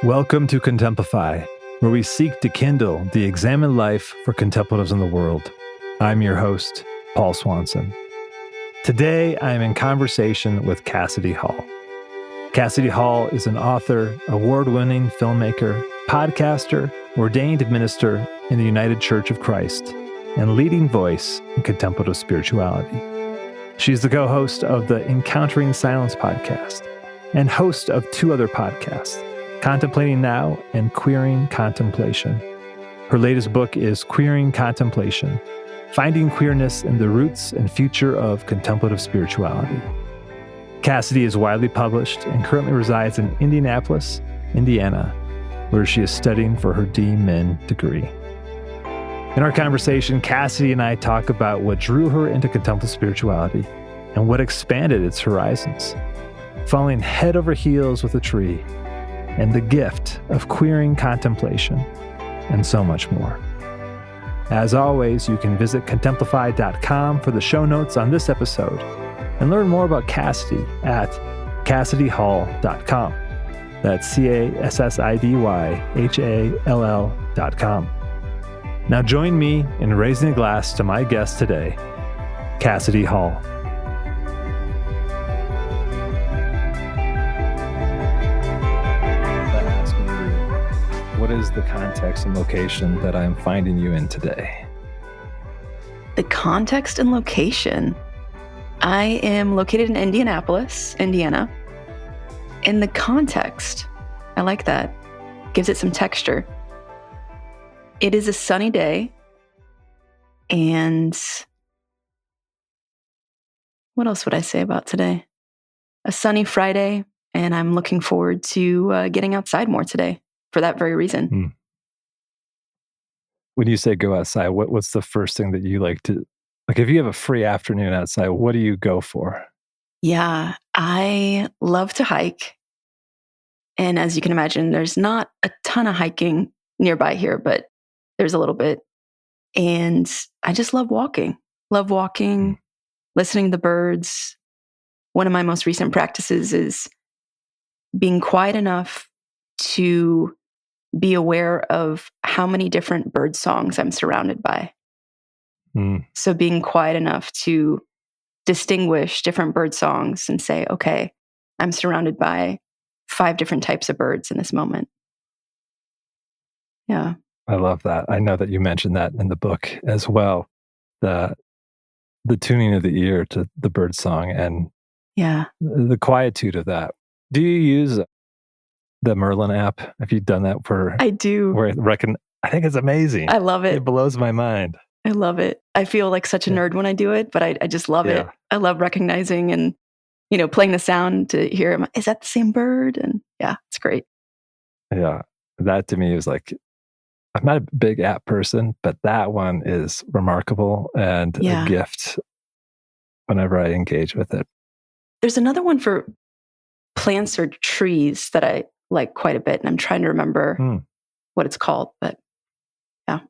Welcome to Contemplify, where we seek to kindle the examined life for contemplatives in the world. I'm your host, Paul Swanson. Today, I am in conversation with Cassidy Hall. Cassidy Hall is an author, award-winning filmmaker, podcaster, ordained minister in the United Church of Christ, and leading voice in contemplative spirituality. She's the co-host of the Encountering Silence podcast and host of two other podcasts, Contemplating Now and Queering Contemplation. Her latest book is Queering Contemplation, Finding Queerness in the Roots and Future of Contemplative Spirituality. Cassidy is widely published and currently resides in Indianapolis, Indiana, where she is studying for her DMin degree. In our conversation, Cassidy and I talk about what drew her into contemplative spirituality and what expanded its horizons, falling head over heels with a tree, and the gift of queering contemplation, and so much more. As always, you can visit contemplify.com for the show notes on this episode and learn more about Cassidy at CassidyHall.com. That's CassidyHall.com. Now join me in raising a glass to my guest today, Cassidy Hall. What is the context and location that I'm finding you in today? The context and location. I am located in Indianapolis, Indiana. And the context, I like that. Gives it some texture. It is a sunny day. And what else would I say about today? A sunny Friday, and I'm looking forward to getting outside more today. For that very reason. When you say go outside, what's the first thing that you like to, like if you have a free afternoon outside, what do you go for? Yeah, I love to hike. And as you can imagine, there's not a ton of hiking nearby here, but there's a little bit. And I just love walking, listening to the birds. One of my most recent practices is being quiet enough to be aware of how many different bird songs I'm surrounded by. So being quiet enough to distinguish different bird songs and say, okay, I'm surrounded by 5 different types of birds in this moment. Yeah. I love that. I know that you mentioned that in the book as well. The tuning of the ear to the bird song and the quietude of that. Do you use the Merton app? Have you done that for? I do. I think it's amazing. I love it. It blows my mind. I love it. I feel like such a nerd when I do it, but I just love it. I love recognizing and, playing the sound to hear, is that the same bird? And yeah, it's great. Yeah. That to me was like, I'm not a big app person, but that one is remarkable and a gift whenever I engage with it. There's another one for plants or trees that I like quite a bit, and I'm trying to remember what it's called, but yeah.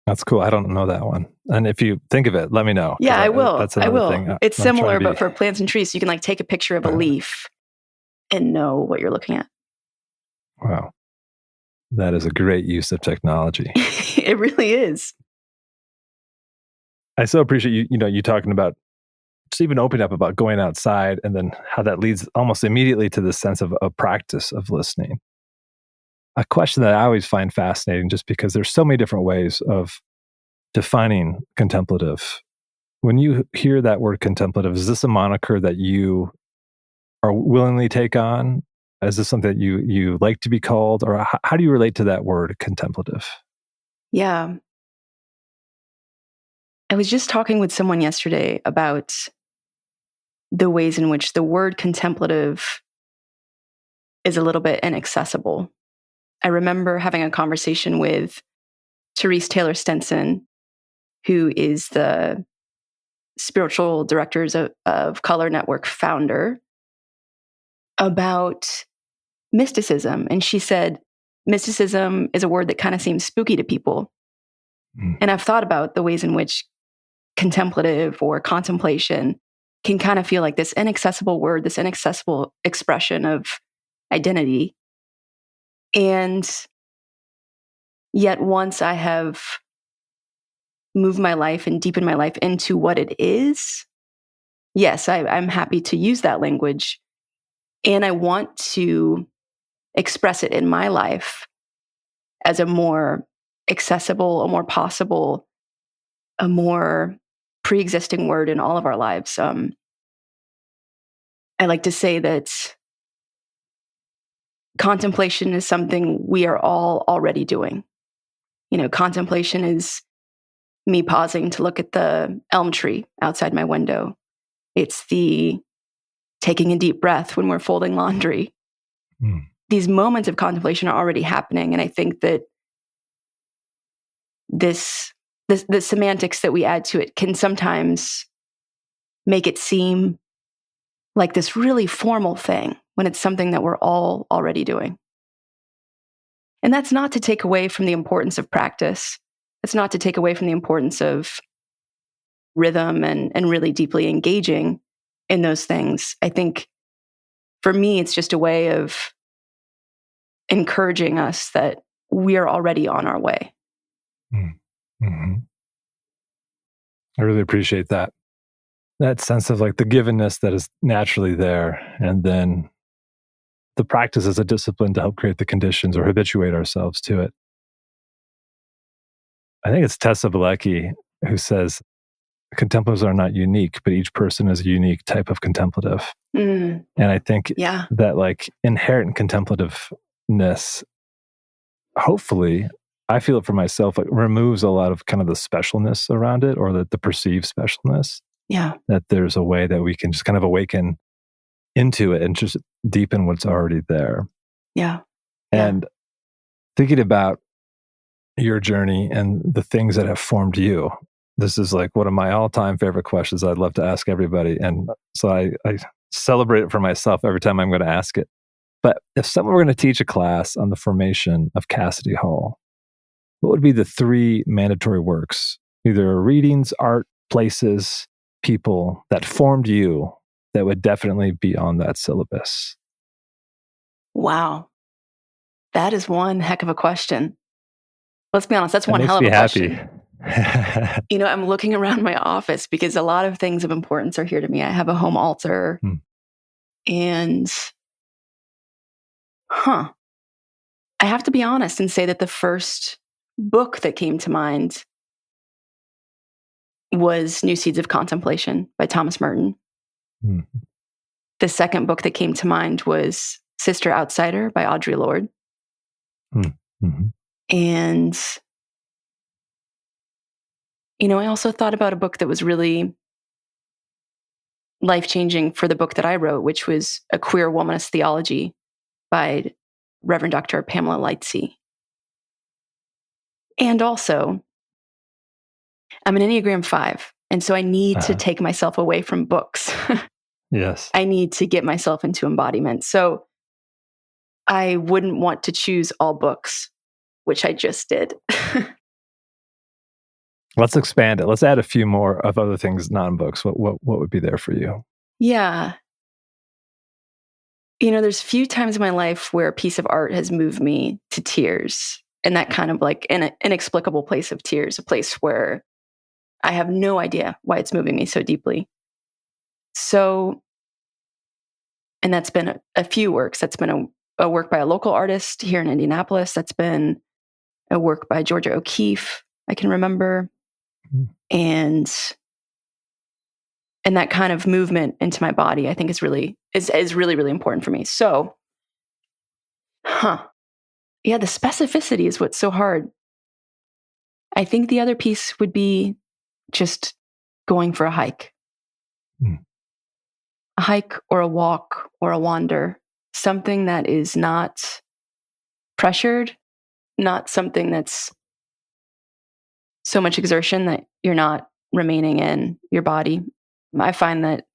That's cool. I don't know that one. And if you think of it, let me know. Yeah, I will. That's another thing. It's similar, but for plants and trees, so you can take a picture of a leaf and know what you're looking at. Wow. That is a great use of technology. It really is. I so appreciate you talking about just even opening up about going outside and then how that leads almost immediately to this sense of a practice of listening. A question that I always find fascinating just because there's so many different ways of defining contemplative. When you hear that word contemplative, is this a moniker that you are willingly take on? Is this something that you like to be called? Or how do you relate to that word contemplative? Yeah. I was just talking with someone yesterday about the ways in which the word contemplative is a little bit inaccessible. I remember having a conversation with Taylor-Stinson, who is the spiritual directors of Color Network founder, about mysticism. And she said, mysticism is a word that kind of seems spooky to people. And I've thought about the ways in which contemplative or contemplation can kind of feel like this inaccessible word, this inaccessible expression of identity. And yet once I have moved my life and deepened my life into what it is, yes, I'm happy to use that language. And I want to express it in my life as a more accessible, a more possible, a more pre-existing word in all of our lives. I like to say that contemplation is something we are all already doing. Contemplation is me pausing to look at the elm tree outside my window. It's the taking a deep breath when we're folding laundry. These moments of contemplation are already happening. And I think that the semantics that we add to it can sometimes make it seem like this really formal thing when it's something that we're all already doing. And that's not to take away from the importance of practice. It's not to take away from the importance of rhythm and really deeply engaging in those things. I think for me, it's just a way of encouraging us that we are already on our way. Mm-hmm. I really appreciate that sense of like the givenness that is naturally there, and then the practice as a discipline to help create the conditions or habituate ourselves to it. I think it's Tessa Bilecki who says contemplatives are not unique, but each person is a unique type of contemplative. And I think that like inherent contemplativeness, hopefully, I feel it for myself, like removes a lot of kind of the specialness around it, or the perceived specialness. Yeah. That there's a way that we can just kind of awaken into it and just deepen what's already there. Yeah. And thinking about your journey and the things that have formed you, this is like one of my all-time favorite questions I'd love to ask everybody. And so I celebrate it for myself every time I'm going to ask it. But if someone were going to teach a class on the formation of Cassidy Hall, what would be the 3 mandatory works, either readings, art, places, people that formed you that would definitely be on that syllabus? Wow. That is one heck of a question. Let's be honest, that's one hell of a question. I'm looking around my office because a lot of things of importance are here to me. I have a home altar and I have to be honest and say that the first book that came to mind was New Seeds of Contemplation by Thomas Merton. The second book that came to mind was Sister Outsider by Audre Lorde. And, I also thought about a book that was really life-changing for the book that I wrote, which was A Queer Womanist Theology by Reverend Dr. Pamela Lightsey. And also, I'm an Enneagram 5, and so I need to take myself away from books. Yes. I need to get myself into embodiment. So I wouldn't want to choose all books, which I just did. Let's expand it. Let's add a few more of other things, non-books. What would be there for you? Yeah. There's few times in my life where a piece of art has moved me to tears, and that kind of like an inexplicable place of tears, a place where I have no idea why it's moving me so deeply. So, and that's been a few works. That's been a work by a local artist here in Indianapolis. That's been a work by Georgia O'Keeffe, I can remember. And that kind of movement into my body, I think is really, really important for me. So, the specificity is what's so hard. I think the other piece would be just going for a hike. A hike or a walk or a wander, something that is not pressured, not something that's so much exertion that you're not remaining in your body. I find that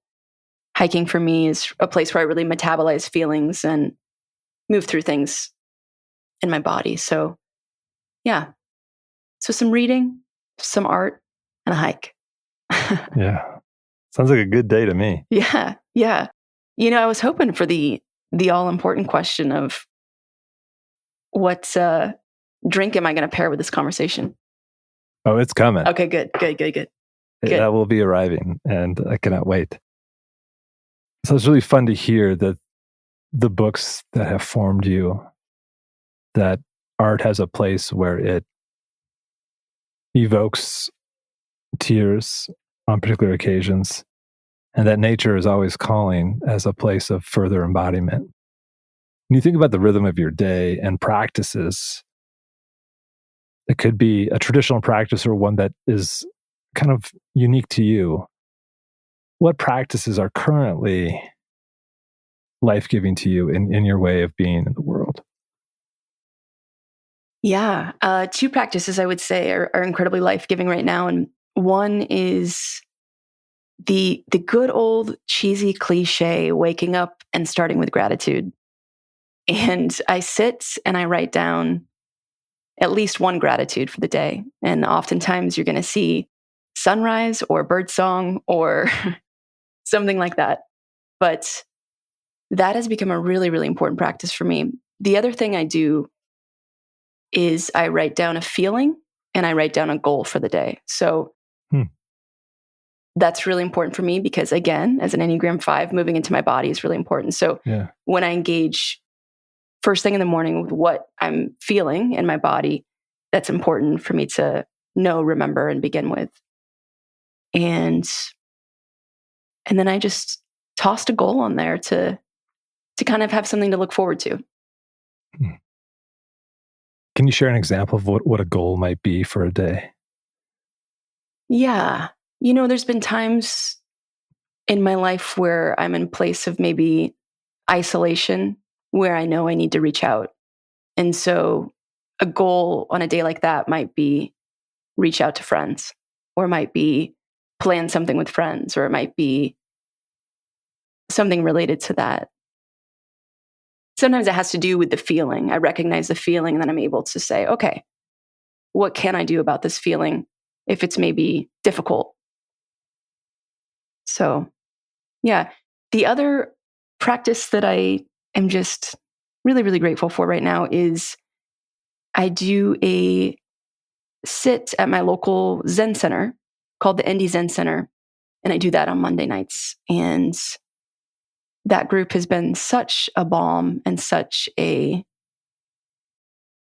hiking for me is a place where I really metabolize feelings and move through things in my body. So, so some reading, some art, and a hike. Yeah. Sounds like a good day to me. Yeah. I was hoping for the all-important question of What drink am I going to pair with this conversation? Oh, it's coming. Okay, good. Good. That will be arriving, and I cannot wait. So it's really fun to hear that the books that have formed you, that art has a place where it evokes tears on particular occasions, and that nature is always calling as a place of further embodiment. When you think about the rhythm of your day and practices, it could be a traditional practice or one that is kind of unique to you. What practices are currently life-giving to you in your way of being in the world? Yeah. Two practices I would say are incredibly life-giving right now. And one is the good old cheesy cliche, waking up and starting with gratitude. And I sit and I write down at least one gratitude for the day. And oftentimes you're going to see sunrise or birdsong or something like that. But that has become a really, really important practice for me. The other thing I do is I write down a feeling and I write down a goal for the day. So that's really important for me because, again, as an Enneagram 5, moving into my body is really important. So when I engage first thing in the morning with what I'm feeling in my body, that's important for me to know, remember, and begin with. And then I just tossed a goal on there to kind of have something to look forward to. Can you share an example of what a goal might be for a day? Yeah. There's been times in my life where I'm in a place of maybe isolation where I know I need to reach out. And so a goal on a day like that might be reach out to friends, or might be plan something with friends, or it might be something related to that. Sometimes it has to do with the feeling. I recognize the feeling and then I'm able to say, okay, what can I do about this feeling if it's maybe difficult? So, yeah. The other practice that I am just really, really grateful for right now is I do a sit at my local Zen center called the Indy Zen Center. And I do that on Monday nights. And that group has been such a balm and such a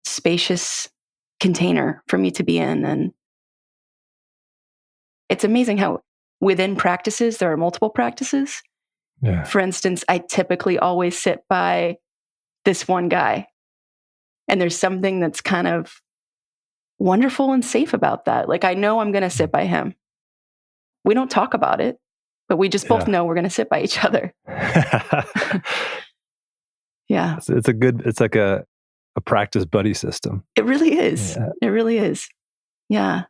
spacious container for me to be in. And it's amazing how within practices, there are multiple practices. Yeah. For instance, I typically always sit by this one guy. And there's something that's kind of wonderful and safe about that. Like, I know I'm going to sit by him. We don't talk about it, but we just both know we're going to sit by each other. Yeah. It's like a practice buddy system. It really is. Yeah. It really is. Yeah.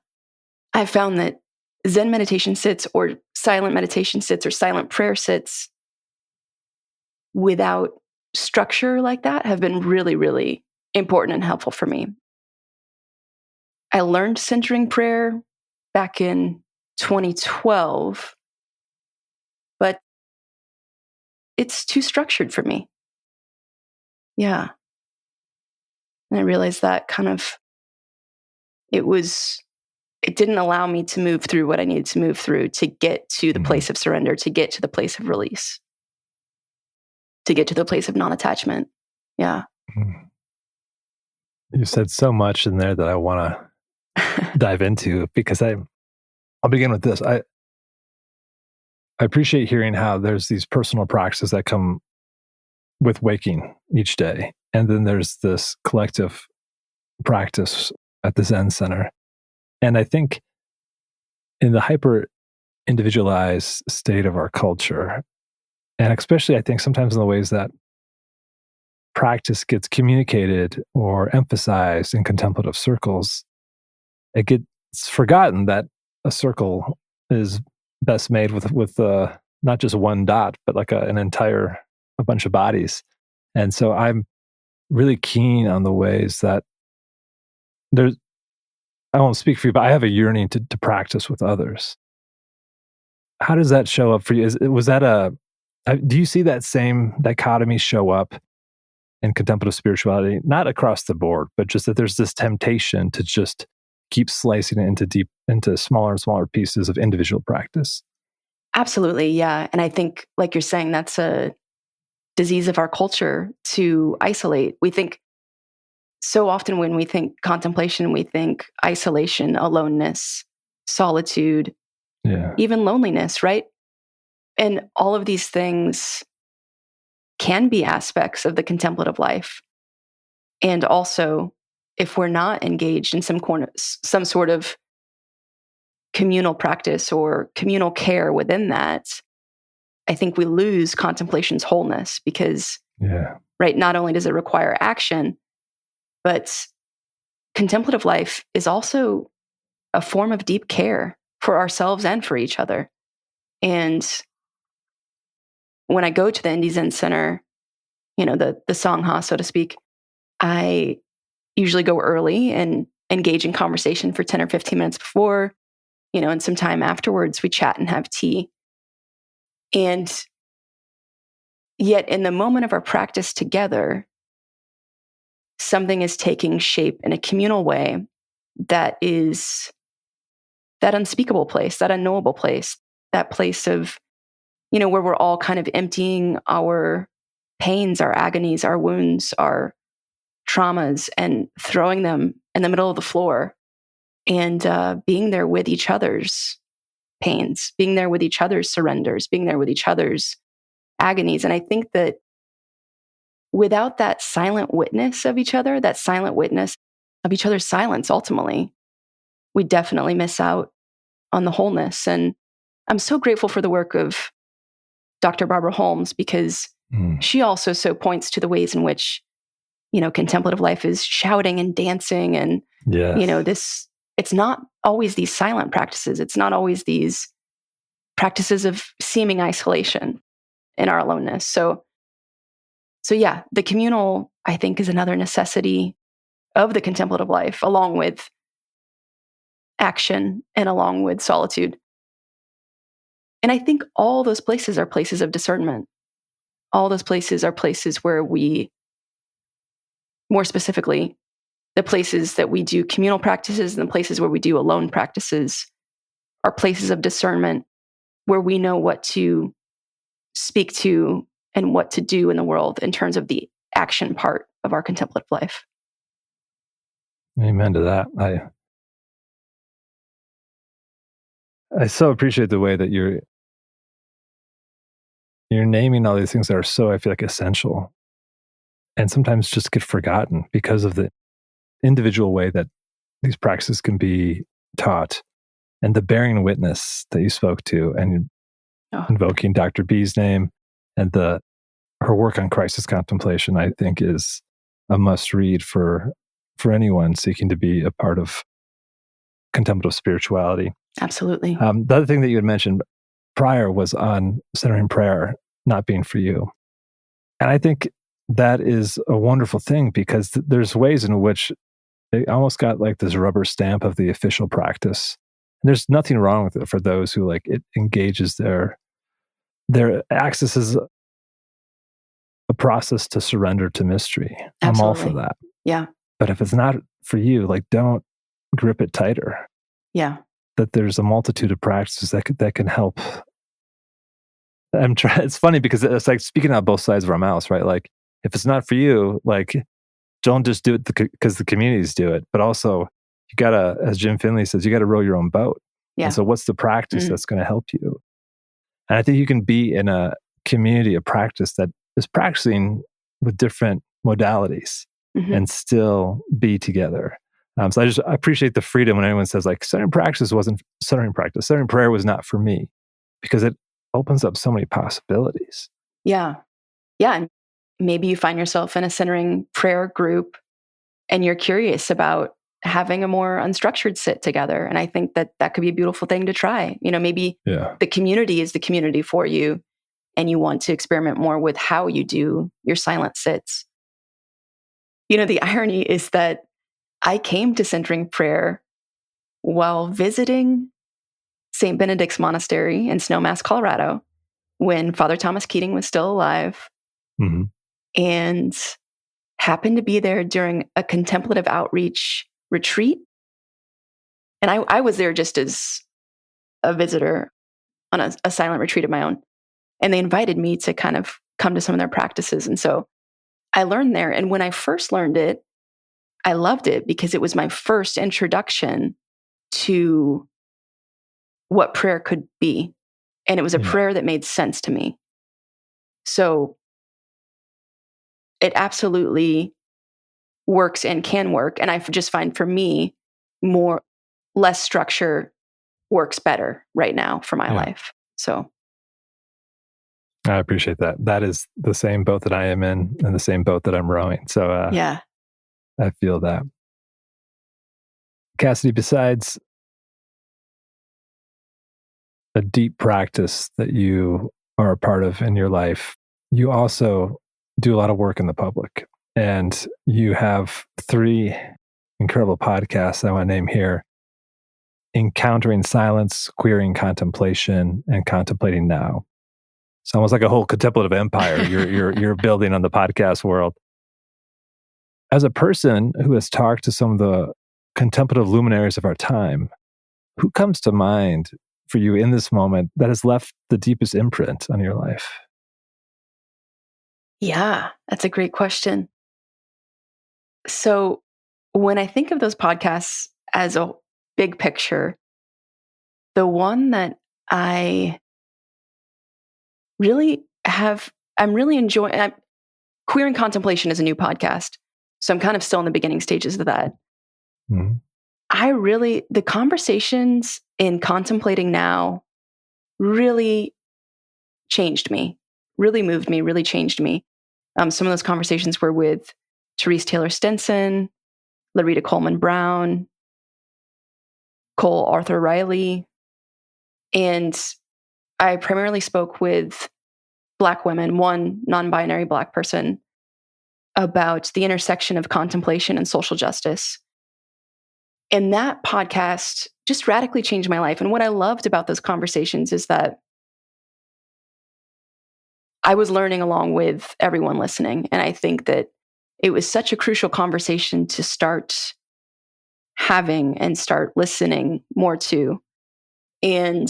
I found that Zen meditation sits or silent meditation sits or silent prayer sits without structure like that have been really, really important and helpful for me. I learned centering prayer back in 2012, but it's too structured for me. Yeah. And I realized that it didn't allow me to move through what I needed to move through to get to the place of surrender, to get to the place of release, to get to the place of non-attachment. Yeah. You said so much in there that I want to dive into because I'll begin with this. I appreciate hearing how there's these personal practices that come with waking each day. And then there's this collective practice at the Zen Center. And I think in the hyper individualized state of our culture, and especially I think sometimes in the ways that practice gets communicated or emphasized in contemplative circles, it gets forgotten that a circle is best made with not just one dot, but like a bunch of bodies. And so I'm really keen on the ways that I won't speak for you, but I have a yearning to practice with others. How does that show up for you? Do you see that same dichotomy show up in contemplative spirituality, not across the board, but just that there's this temptation to just keep slicing it into smaller and smaller pieces of individual practice. Absolutely, yeah. And I think, like you're saying, that's a disease of our culture to isolate. We think so often when we think contemplation, we think isolation, aloneness, solitude, even loneliness, right? And all of these things can be aspects of the contemplative life. And also, if we're not engaged in some sort of communal practice or communal care within that, I think we lose contemplation's wholeness because, right, not only does it require action, but contemplative life is also a form of deep care for ourselves and for each other. And when I go to the Indie Zen Center, the Sangha, so to speak, I usually go early and engage in conversation for 10 or 15 minutes before, and some time afterwards we chat and have tea. And yet in the moment of our practice together, something is taking shape in a communal way that is that unspeakable place, that unknowable place, that place of, where we're all kind of emptying our pains, our agonies, our wounds, our traumas, and throwing them in the middle of the floor and being there with each other's pains, being there with each other's surrenders, being there with each other's agonies. And I think that without that silent witness of each other, that silent witness of each other's silence, ultimately, we definitely miss out on the wholeness. And I'm so grateful for the work of Dr. Barbara Holmes, because she also so points to the ways in which, contemplative life is shouting and dancing. And, it's not always these silent practices. It's not always these practices of seeming isolation in our aloneness. So yeah, the communal, I think, is another necessity of the contemplative life, along with action and along with solitude. And I think all those places are places of discernment. All those places are places where we, more specifically, the places that we do communal practices and the places where we do alone practices are places of discernment where we know what to speak to and what to do in the world in terms of the action part of our contemplative life. Amen to that. I so appreciate the way that you're naming all these things that are so, I feel like, essential and sometimes just get forgotten because of the individual way that these practices can be taught, and the bearing witness that you spoke to, and invoking Dr. B's name, and her work on crisis contemplation, I think, is a must read for anyone seeking to be a part of contemplative spirituality. Absolutely. The other thing that you had mentioned prior was on centering prayer not being for you. And I think that is a wonderful thing, because there's ways in which they almost got like this rubber stamp of the official practice. And there's nothing wrong with it for those who it engages their accesses a process to surrender to mystery. Absolutely. I'm all for that. Yeah. But if it's not for you, don't grip it tighter. Yeah. That there's a multitude of practices that can help. It's funny because it's like speaking out both sides of our mouths, right? If it's not for you, don't just do it because the communities do it, but also you gotta, as Jim Finley says, you gotta row your own boat. Yeah. And so what's the practice that's going to help you? And I think you can be in a community of practice that is practicing with different modalities and still be together. So I appreciate the freedom when anyone says centering practice wasn't centering practice. Centering prayer was not for me, because it opens up so many possibilities. Yeah. Yeah. And maybe you find yourself in a centering prayer group and you're curious about having a more unstructured sit together. And I think that could be a beautiful thing to try. Maybe the community is the community for you, and you want to experiment more with how you do your silent sits. The irony is that I came to centering prayer while visiting St. Benedict's Monastery in Snowmass, Colorado, when Father Thomas Keating was still alive. Mm-hmm. And happened to be there during a contemplative outreach retreat. And I was there just as a visitor on a silent retreat of my own. And they invited me to kind of come to some of their practices. And so I learned there. And when I first learned it, I loved it because it was my first introduction to what prayer could be. And it was a prayer that made sense to me. So it absolutely works and can work. And I just find for me, less structure works better right now for my life. So I appreciate that. That is the same boat that I am in and the same boat that I'm rowing. So I feel that. Cassidy, besides a deep practice that you are a part of in your life, you also do a lot of work in the public. And you have 3 incredible podcasts I want to name here: Encountering Silence, Queering Contemplation, and Contemplating Now. It's almost like a whole contemplative empire you're building on the podcast world. As a person who has talked to some of the contemplative luminaries of our time, who comes to mind for you in this moment that has left the deepest imprint on your life? Yeah, that's a great question. So when I think of those podcasts as a big picture, the one that I'm really enjoying, Queering Contemplation is a new podcast. So I'm kind of still in the beginning stages of that. Mm-hmm. The conversations in Contemplating Now really changed me, really moved me, really changed me. Some of those conversations were with Taylor-Stinson, Larita Coleman Brown, Cole Arthur Riley. And I primarily spoke with Black women, one non-binary Black person, about the intersection of contemplation and social justice. And that podcast just radically changed my life. And what I loved about those conversations is that I was learning along with everyone listening. And I think that it was such a crucial conversation to start having and start listening more to. And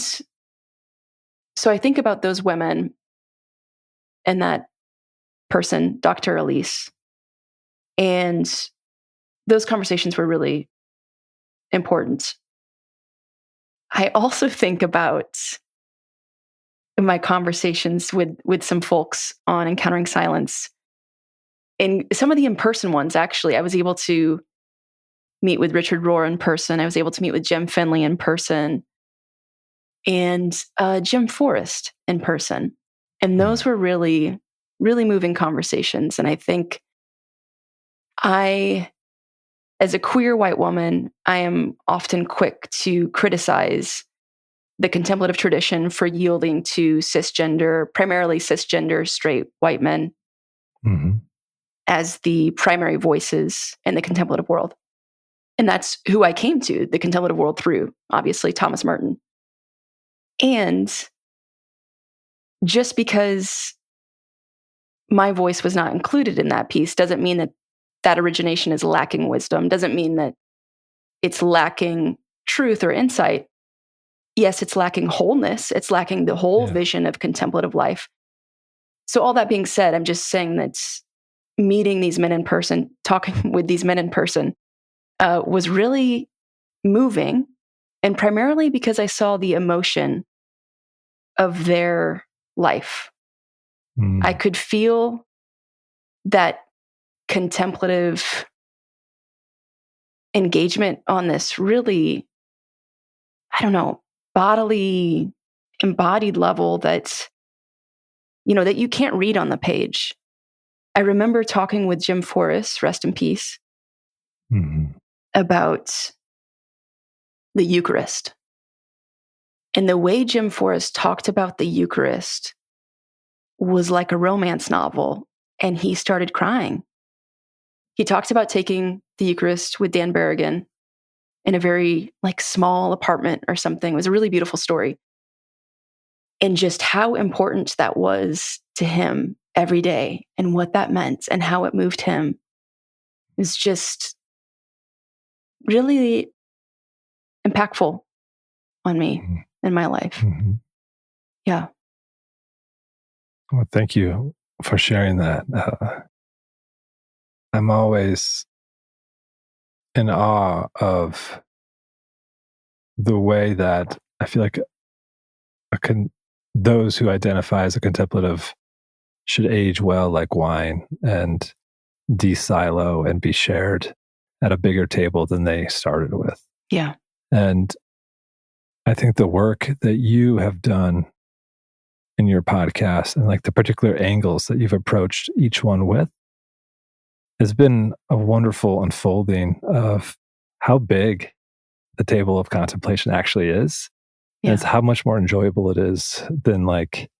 so I think about those women and that person, Dr. Elise. And those conversations were really important. I also think about my conversations with some folks on Encountering Silence. And some of the in-person ones, actually, I was able to meet with Richard Rohr in person. I was able to meet with Jim Finley in person and Jim Forrest in person. And those were really, really moving conversations. And I think as a queer white woman, I am often quick to criticize the contemplative tradition for yielding to primarily cisgender, straight white men as the primary voices in the contemplative world. And that's who I came to the contemplative world through, obviously, Thomas Merton. And just because my voice was not included in that piece doesn't mean that origination is lacking wisdom, doesn't mean that it's lacking truth or insight. Yes, it's lacking wholeness. It's lacking the whole vision of contemplative life. So all that being said, I'm just saying that meeting these men in person, talking with these men in person, was really moving. And primarily because I saw the emotion of their life. I could feel that contemplative engagement on this really, bodily, embodied level that you can't read on the page. I remember talking with Jim Forrest, rest in peace, about the Eucharist. And the way Jim Forrest talked about the Eucharist was like a romance novel, and he started crying. He talked about taking the Eucharist with Dan Berrigan in a very small apartment or something. It was a really beautiful story. And just how important that was to him every day and what that meant and how it moved him. is just really impactful on me in my life. Yeah. Well, thank you for sharing that. I'm always in awe of the way that I feel like those who identify as a contemplative should age well like wine and de-silo and be shared at a bigger table than they started with. Yeah. And I think the work that you have done in your podcast and like the particular angles that you've approached each one with has been a wonderful unfolding of how big the table of contemplation actually is. Yeah. And it's how much more enjoyable it is than like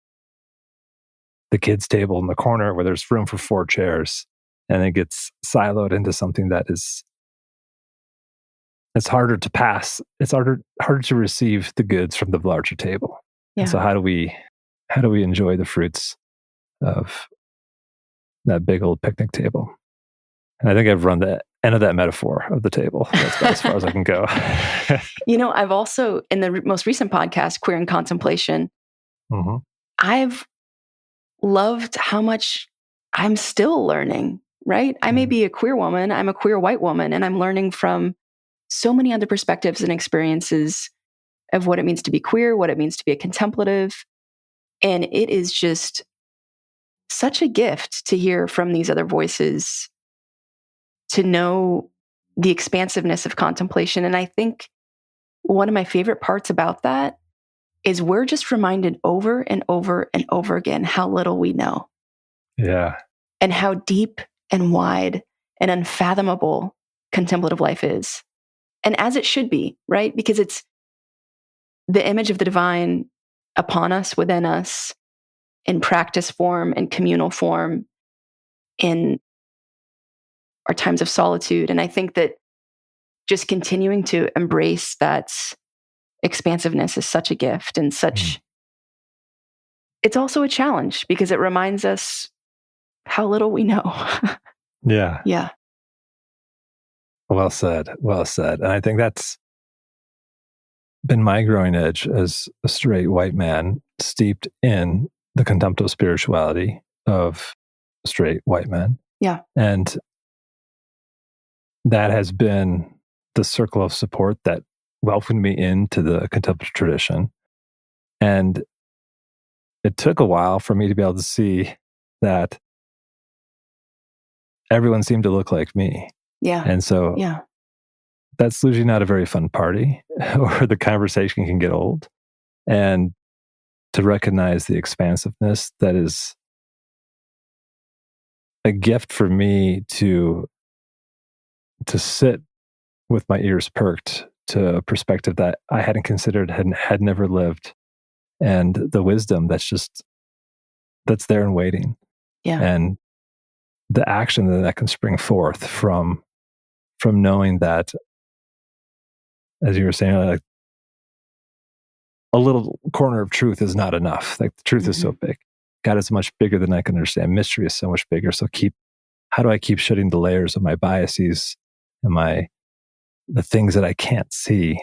the kids' table in the corner where there's room for 4 chairs and it gets siloed into something that is, it's harder to pass. It's harder to receive the goods from the larger table. Yeah. And so how do we enjoy the fruits of that big old picnic table? And I think I've run the end of that metaphor of the table. That's about as far as I can go. I've also, in the most recent podcast, Queering Contemplation, I've loved how much I'm still learning, right? I may be a queer woman, I'm a queer white woman, and I'm learning from so many other perspectives and experiences of what it means to be queer, what it means to be a contemplative. And it is just such a gift to hear from these other voices, to know the expansiveness of contemplation. And I think one of my favorite parts about that is we're just reminded over and over and over again how little we know. Yeah. And how deep and wide and unfathomable contemplative life is. And as it should be, right? Because it's the image of the divine upon us, within us, in practice form, in communal form, in our times of solitude. And I think that just continuing to embrace that expansiveness is such a gift and such, it's also a challenge because it reminds us how little we know. Yeah. Yeah. Well said. Well said. And I think that's been my growing edge as a straight white man steeped in the contemplative spirituality of straight white men. Yeah. And that has been the circle of support that welcomed me into the contemplative tradition. And it took a while for me to be able to see that everyone seemed to look like me. Yeah. And so that's usually not a very fun party, or the conversation can get old. And to recognize the expansiveness that is a gift for me to sit with my ears perked to a perspective that I hadn't considered, had never lived, and the wisdom that's there and waiting. Yeah. And the action that can spring forth from knowing that, as you were saying, like a little corner of truth is not enough. Like the truth is so big. God is much bigger than I can understand. Mystery is so much bigger. So how do I keep shedding the layers of my biases and the things that I can't see?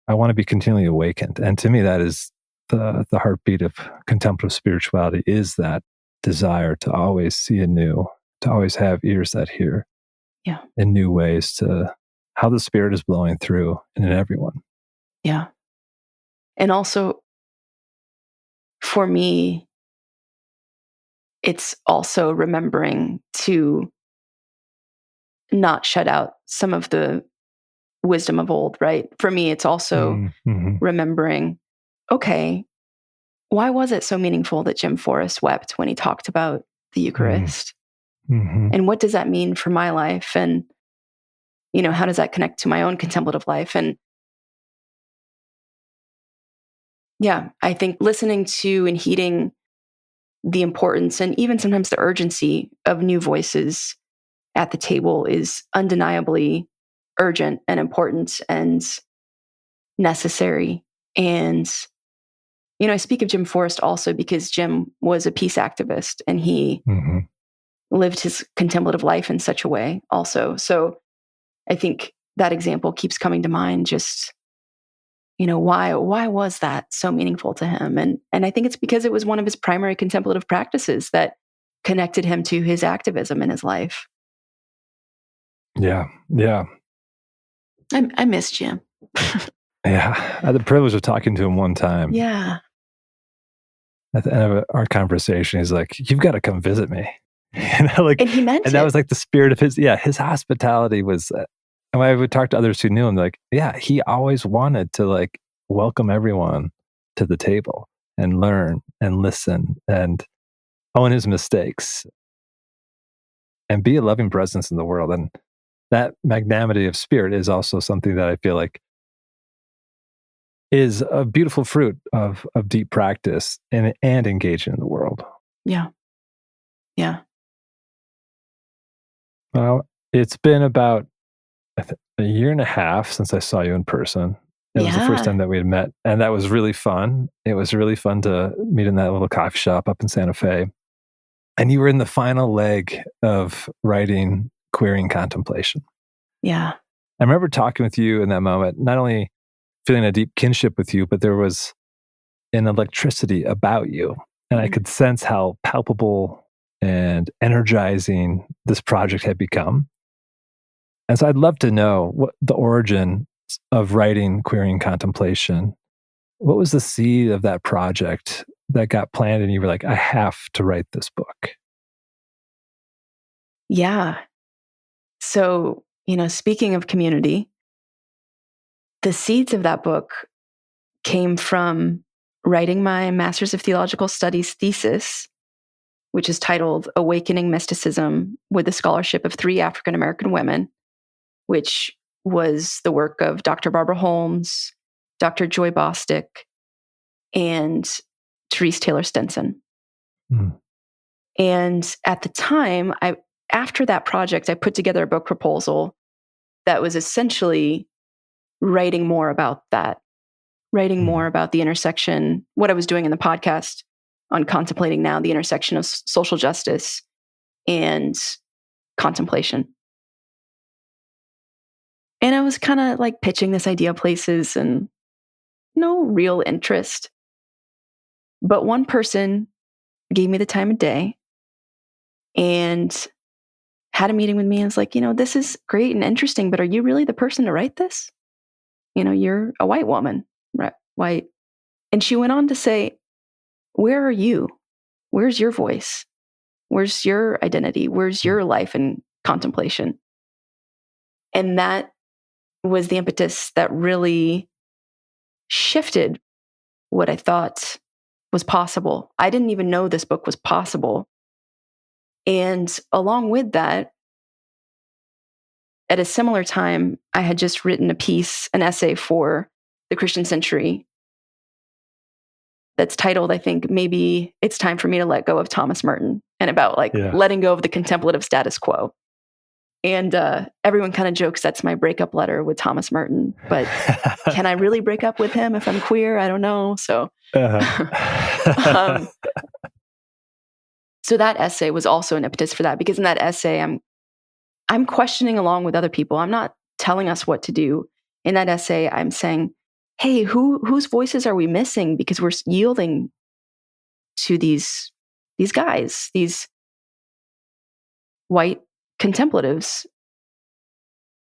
I want to be continually awakened. And to me, that is the heartbeat of contemplative spirituality, is that desire to always see anew, to always have ears that hear in new ways, to how the Spirit is blowing through and in everyone. Yeah. And also, for me, it's also remembering to not shut out some of the wisdom of old, right? For me, it's also remembering, okay, why was it so meaningful that Jim Forrest wept when he talked about the Eucharist? And what does that mean for my life? And, how does that connect to my own contemplative life? And yeah, I think listening to and heeding the importance and even sometimes the urgency of new voices at the table is undeniably urgent and important and necessary. And, I speak of Jim Forrest also because Jim was a peace activist, and he lived his contemplative life in such a way also. So I think that example keeps coming to mind. Just, why was that so meaningful to him? And I think it's because it was one of his primary contemplative practices that connected him to his activism in his life. Yeah. Yeah. I missed Jim. Yeah. I had the privilege of talking to him one time. Yeah. At the end of our conversation, he's like, "You've got to come visit me." And he meant and that it. was like the spirit of his hospitality was, and when I would talk to others who knew him, like, yeah, he always wanted to like welcome everyone to the table and learn and listen and own his mistakes and be a loving presence in the world. And that magnanimity of spirit is also something that I feel like is a beautiful fruit of deep practice and engaging in the world. Yeah. Yeah. Well, it's been about a year and a half since I saw you in person. It was the first time that we had met, and that was really fun. It was really fun to meet in that little coffee shop up in Santa Fe. And you were in the final leg of writing Queering Contemplation. Yeah. I remember talking with you in that moment, not only feeling a deep kinship with you, but there was an electricity about you. And I could sense how palpable and energizing this project had become. And so I'd love to know what the origin of writing Queering Contemplation. What was the seed of that project that got planted and you were like, I have to write this book? Yeah. So, speaking of community, the seeds of that book came from writing my Master's of Theological Studies thesis, which is titled Awakening Mysticism with the Scholarship of 3 African American Women, which was the work of Dr. Barbara Holmes, Dr. Joy Bostick, and Therese Taylor-Stinson. Mm. And at the time, after that project, I put together a book proposal that was essentially writing more about that, more about the intersection, what I was doing in the podcast on Contemplating now, the intersection of social justice and contemplation. And I was kind of like pitching this idea places and no real interest. But one person gave me the time of day and had a meeting with me and was like, this is great and interesting, but are you really the person to write this? You're a white woman, right? White. And she went on to say, where are you? Where's your voice? Where's your identity? Where's your life in contemplation? And that was the impetus that really shifted what I thought was possible. I didn't even know this book was possible. And along with that, at a similar time, I had just written an essay for the Christian Century that's titled, I think, maybe it's time for me to let go of Thomas Merton, and about letting go of the contemplative status quo. And everyone kind of jokes that's my breakup letter with Thomas Merton, but can I really break up with him if I'm queer? I don't know. So, so that essay was also an impetus for that, because in that essay, I'm questioning along with other people. I'm not telling us what to do. In that essay, I'm saying, hey, whose voices are we missing? Because we're yielding to these guys, these white contemplatives,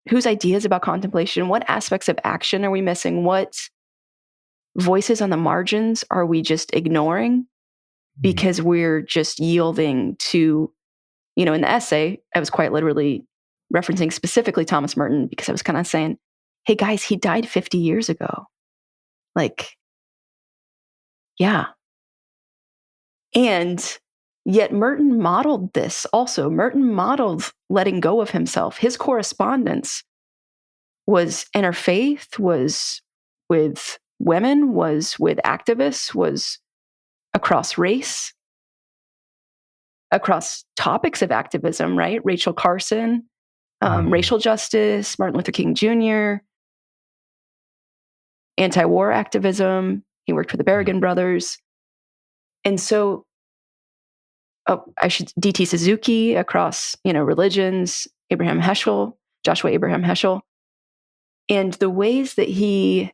whose ideas about contemplation, what aspects of action are we missing? What voices on the margins are we just ignoring because we're just yielding to, in the essay, I was quite literally referencing specifically Thomas Merton, because I was kind of saying, hey guys, he died 50 years ago. Yeah. And yet Merton modeled this also. Merton modeled letting go of himself. His correspondence was interfaith, was with women, was with activists, was across race, across topics of activism, right? Rachel Carson, racial justice, Martin Luther King Jr., anti-war activism. He worked with the Berrigan brothers. And so D.T. Suzuki across, religions, Joshua Abraham Heschel. And the ways that he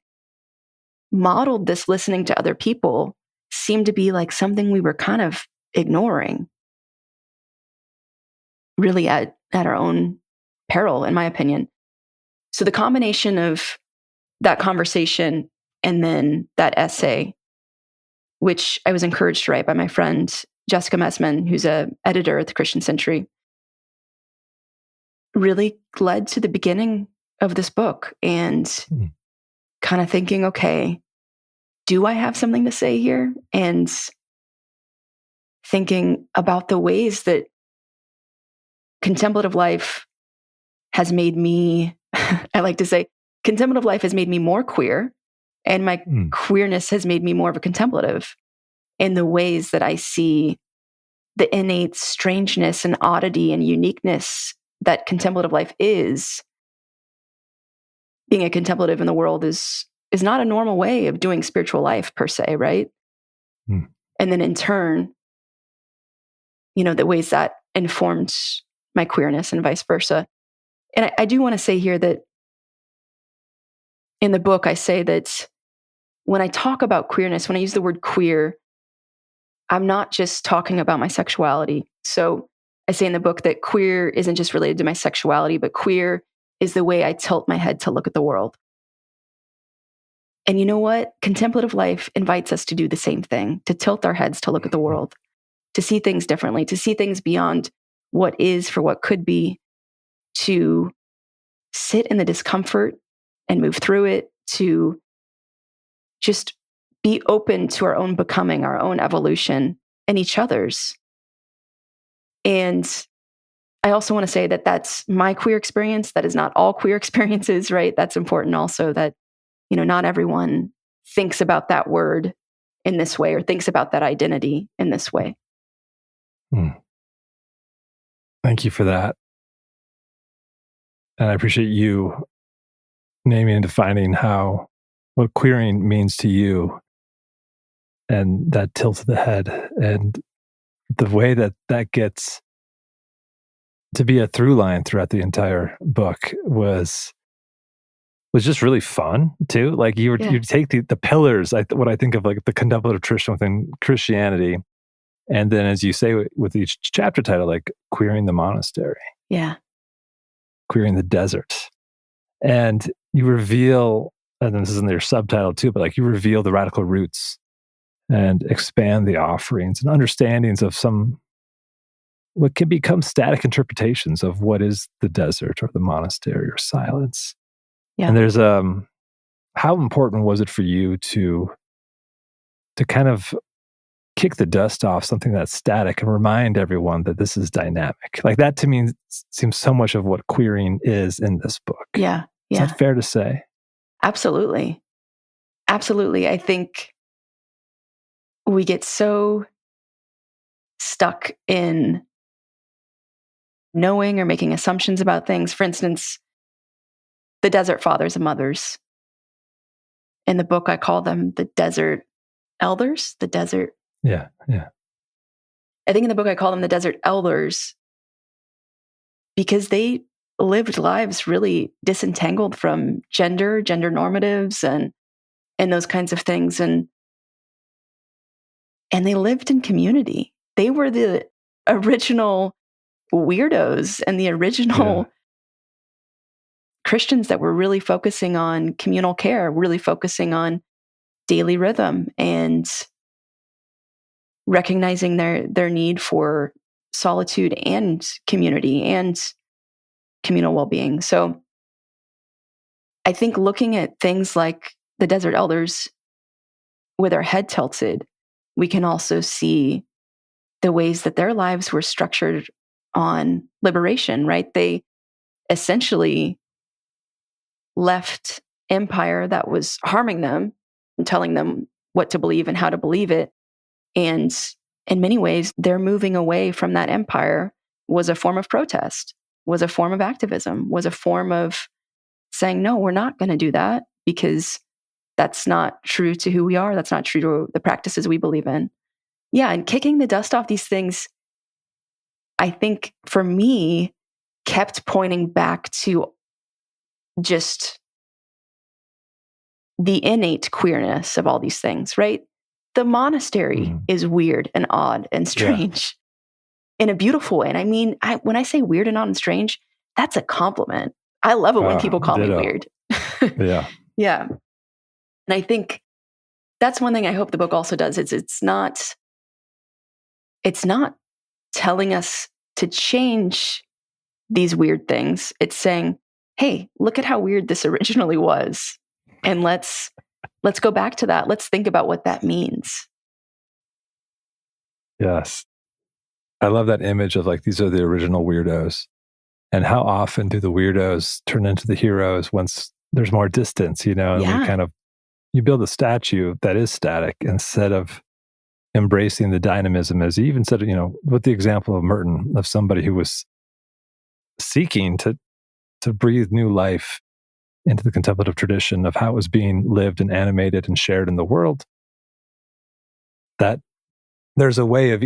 modeled this listening to other people seemed to be like something we were kind of ignoring, really at our own peril, in my opinion. So the combination of that conversation and then that essay, which I was encouraged to write by my friend Jessica Messman, who's an editor at the Christian Century, really led to the beginning of this book and kind of thinking, okay, do I have something to say here? And thinking about the ways that contemplative life has made me, I like to say, contemplative life has made me more queer, and my queerness has made me more of a contemplative in the ways that I see the innate strangeness and oddity and uniqueness that contemplative life is. Being a contemplative in the world is not a normal way of doing spiritual life per se, right? And then in turn, the ways that informed my queerness and vice versa. And I do want to say here that in the book, I say that when I talk about queerness, when I use the word queer, I'm not just talking about my sexuality. So I say in the book that queer isn't just related to my sexuality, but queer is the way I tilt my head to look at the world. And you know what? Contemplative life invites us to do the same thing, to tilt our heads to look at the world, to see things differently, to see things beyond what is for what could be, to sit in the discomfort and move through it, to just be open to our own becoming, our own evolution, and each other's. And I also want to say that that's my queer experience. That is not all queer experiences, right? That's important also, that, not everyone thinks about that word in this way or thinks about that identity in this way. Thank you for that. And I appreciate you naming and defining what queering means to you, and that tilt of the head, and the way that gets to be a through line throughout the entire book was just really fun too. Like you take the pillars, what I think of like the contemplative tradition within Christianity, and then as you say with each chapter title, like queering the monastery, queering the desert, and you reveal, and this is in their subtitle too, but like you reveal the radical roots and expand the offerings and understandings of some what can become static interpretations of what is the desert or the monastery or silence. Yeah. And there's how important was it for you to kind of kick the dust off something that's static and remind everyone that this is dynamic? Like that to me seems so much of what queering is in this book. Yeah. Is that fair to say? Absolutely. Absolutely. I think we get so stuck in knowing or making assumptions about things. For instance, the desert fathers and mothers. In the book, I call them the desert elders, the desert. Yeah. I think in the book, I call them the desert elders because they lived lives really disentangled from gender normatives and those kinds of things. And they lived in community. They were the original weirdos and the original Christians that were really focusing on communal care, really focusing on daily rhythm and recognizing their need for solitude and community and communal well-being. So I think looking at things like the desert elders with our head tilted, we can also see the ways that their lives were structured on liberation, right? They essentially left empire that was harming them and telling them what to believe and how to believe it. And in many ways, their moving away from that empire was a form of protest, was a form of activism, was a form of saying, no, we're not going to do that because that's not true to who we are. That's not true to the practices we believe in. Yeah, and kicking the dust off these things I think for me, kept pointing back to just the innate queerness of all these things, right? The monastery is weird and odd and strange in a beautiful way. And I mean, when I say weird and odd and strange, that's a compliment. I love it when people call me weird. Yeah. And I think that's one thing I hope the book also does. It's not telling us to change these weird things. It's saying, hey, look at how weird this originally was. And let's go back to that. Let's think about what that means. Yes. I love that image of like, these are the original weirdos. And how often do the weirdos turn into the heroes once there's more distance, and you build a statue that is static instead of embracing the dynamism, as you even said, with the example of Merton, of somebody who was seeking to breathe new life into the contemplative tradition of how it was being lived and animated and shared in the world. That there's a way of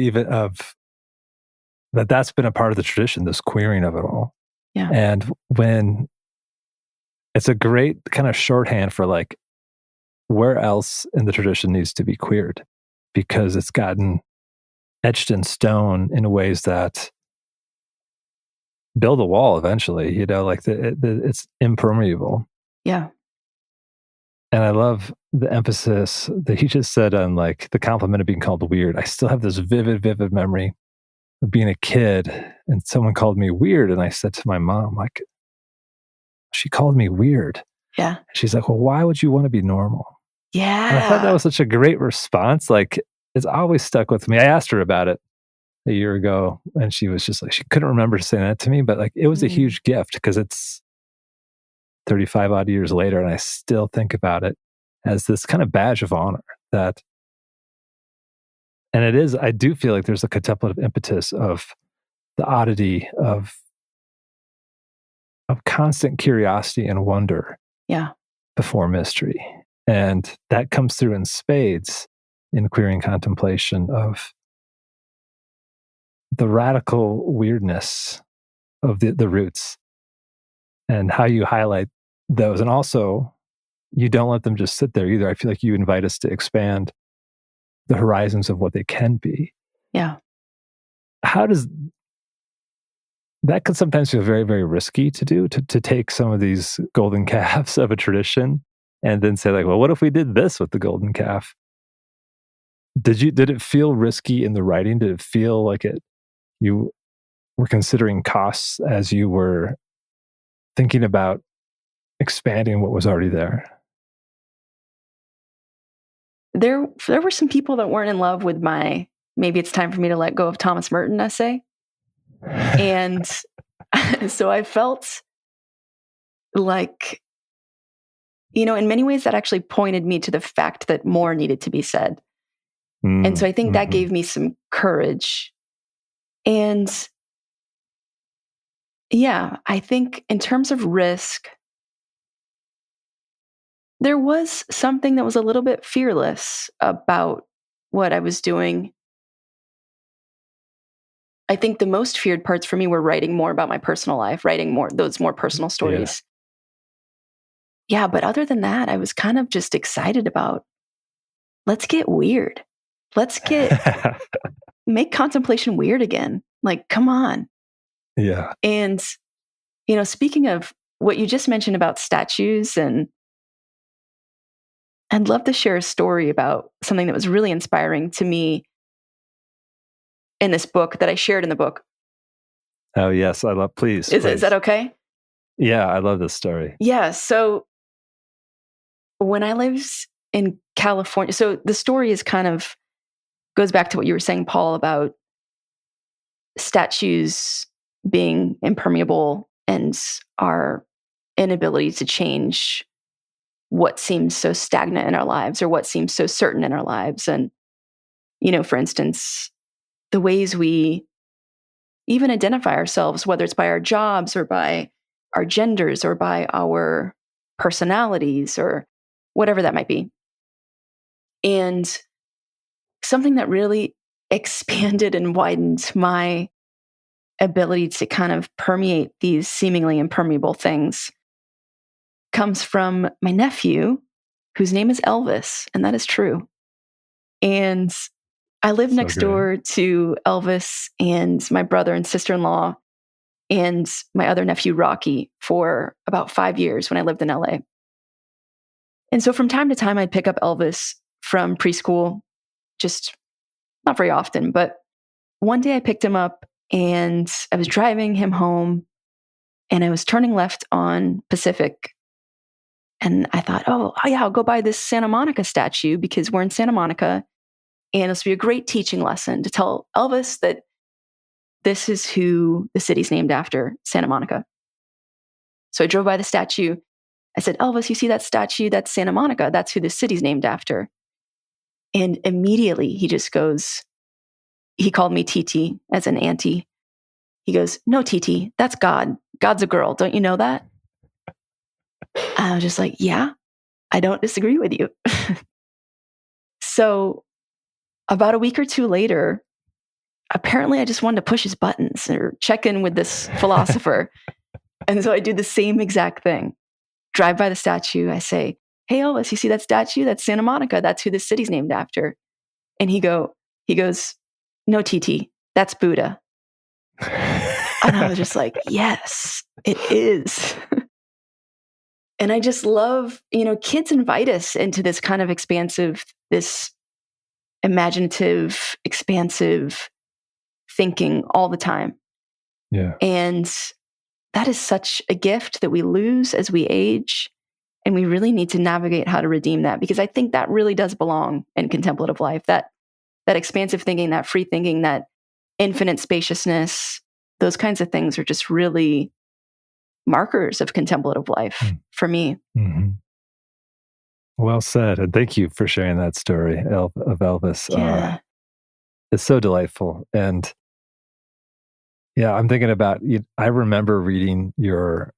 that's been a part of the tradition, this queering of it all. Yeah. And when it's a great kind of shorthand for like where else in the tradition needs to be queered, because it's gotten etched in stone in ways that build a wall eventually, it's impermeable. Yeah. And I love the emphasis that he just said on like the compliment of being called weird. I still have this vivid memory of being a kid and someone called me weird. And I said to my mom, like, she called me weird. Yeah. She's like, well, why would you want to be normal? Yeah. And I thought that was such a great response. Like, it's always stuck with me. I asked her about it a year ago and she was just like, she couldn't remember saying that to me, but like, it was a huge gift because it's 35 odd years later. And I still think about it as this kind of badge of honor and it is, I do feel like there's a contemplative impetus of the oddity of constant curiosity and wonder before mystery. And that comes through in spades in Queering Contemplation of the radical weirdness of the roots and how you highlight those. And also, you don't let them just sit there either. I feel like you invite us to expand the horizons of what they can be. Yeah. How does that can sometimes feel very, very risky to do, to take some of these golden calves of a tradition and then say like, well, what if we did this with the golden calf? Did it feel risky in the writing? Did it feel like you were considering costs as you were thinking about expanding what was already there? There were some people that weren't in love with my maybe it's time for me to let go of Thomas Merton essay. And so I felt like, in many ways that actually pointed me to the fact that more needed to be said. And so I think that gave me some courage. And yeah, I think in terms of risk, there was something that was a little bit fearless about what I was doing. I think the most feared parts for me were writing more about my personal life, writing those more personal stories. Yeah, but other than that, I was kind of just excited about, let's get weird. Let's make contemplation weird again. Like, come on. Yeah. And, speaking of what you just mentioned about statues, and I'd love to share a story about something that was really inspiring to me in this book that I shared in the book. Oh, yes. Please. Is that okay? Yeah, I love this story. Yeah. So when I lived in California, so the story is kind of goes back to what you were saying, Paul, about statues being impermeable and our inability to change what seems so stagnant in our lives or what seems so certain in our lives. And, for instance, the ways we even identify ourselves, whether it's by our jobs or by our genders or by our personalities or whatever that might be. And something that really expanded and widened my ability to kind of permeate these seemingly impermeable things comes from my nephew, whose name is Elvis, and that is true. And I live next door to Elvis and my brother and sister-in-law and my other nephew, Rocky, for about 5 years when I lived in LA. And so from time to time, I'd pick up Elvis from preschool, just not very often. But one day I picked him up and I was driving him home and I was turning left on Pacific. And I thought, oh yeah, I'll go by this Santa Monica statue because we're in Santa Monica. And this will be a great teaching lesson to tell Elvis that this is who the city's named after, Santa Monica. So I drove by the statue. I said, Elvis, you see that statue? That's Santa Monica. That's who the city's named after. And immediately he just goes, he called me TT as an auntie. He goes, no, TT, that's God. God's a girl. Don't you know that? I was just like, yeah, I don't disagree with you. So about a week or two later, apparently I just wanted to push his buttons or check in with this philosopher. And so I do the same exact thing. Drive by the statue. I say, hey, Elvis, you see that statue? That's Santa Monica. That's who the city's named after. And he goes, no, TT, that's Buddha. And I was just like, yes, it is. And I just love, kids invite us into this kind of expansive, this imaginative, expansive thinking all the time. Yeah. And that is such a gift that we lose as we age. And we really need to navigate how to redeem that, because I think that really does belong in contemplative life. That expansive thinking, that free thinking, that infinite spaciousness, those kinds of things are just really markers of contemplative life for me. Mm-hmm. Well said. And thank you for sharing that story of Elvis. Yeah. It's so delightful. And yeah, I'm thinking about, I remember reading your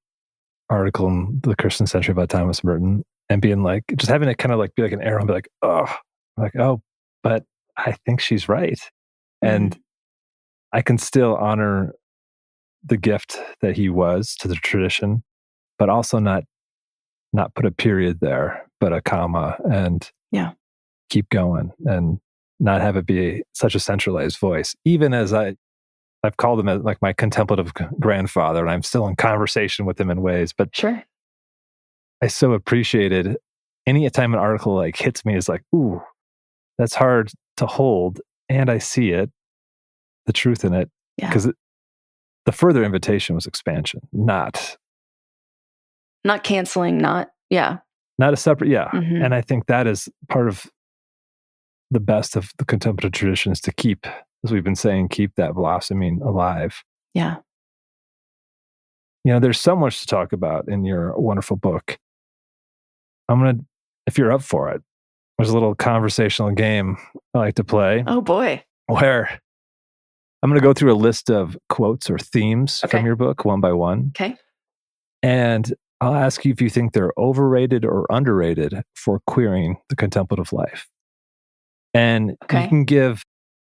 article in the Christian Century about Thomas Merton and being like, just having it kind of like be like an arrow and be like, oh, but I think she's right. And I can still honor the gift that he was to the tradition, but also not put a period there, but a comma, and keep going and not have it be such a centralized voice. Even as I've called him as like my contemplative grandfather, and I'm still in conversation with him in ways, but sure, I so appreciated any time an article like hits me is like, ooh, that's hard to hold. And I see it, the truth in it, because the further invitation was expansion, not canceling, not a separate, Mm-hmm. And I think that is part of the best of the contemplative tradition, is to keep, as we've been saying, keep that blossoming alive. Yeah. There's so much to talk about in your wonderful book. If you're up for it, there's a little conversational game I like to play. Oh boy. Where I'm going to go through a list of quotes or themes from your book one by one. Okay. And I'll ask you if you think they're overrated or underrated for queering the contemplative life. And you can give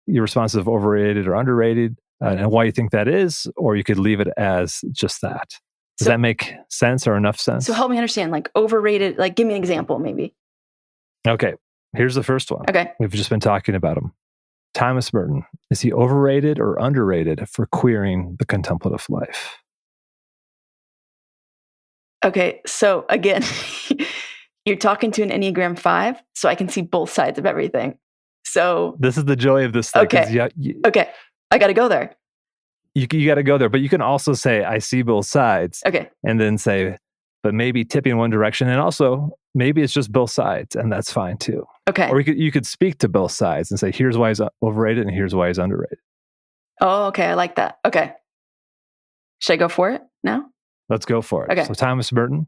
your responses of overrated or underrated and why you think that is, or you could leave it as just that. Does that make sense or enough sense? So help me understand, like overrated, like give me an example maybe. Okay, here's the first one. Okay. We've just been talking about him. Thomas Merton, is he overrated or underrated for queering the contemplative life? Okay, so again, you're talking to an Enneagram 5, so I can see both sides of everything. So this is the joy of this thing. Okay, okay, I got to go there. You got to go there, but you can also say, I see both sides. Okay. And then say, but maybe tipping one direction, and also maybe it's just both sides, and that's fine too. Okay. Or you could speak to both sides and say, here's why he's overrated and here's why he's underrated. Oh, okay. I like that. Okay. Should I go for it now? Let's go for it. Okay. So Thomas Merton,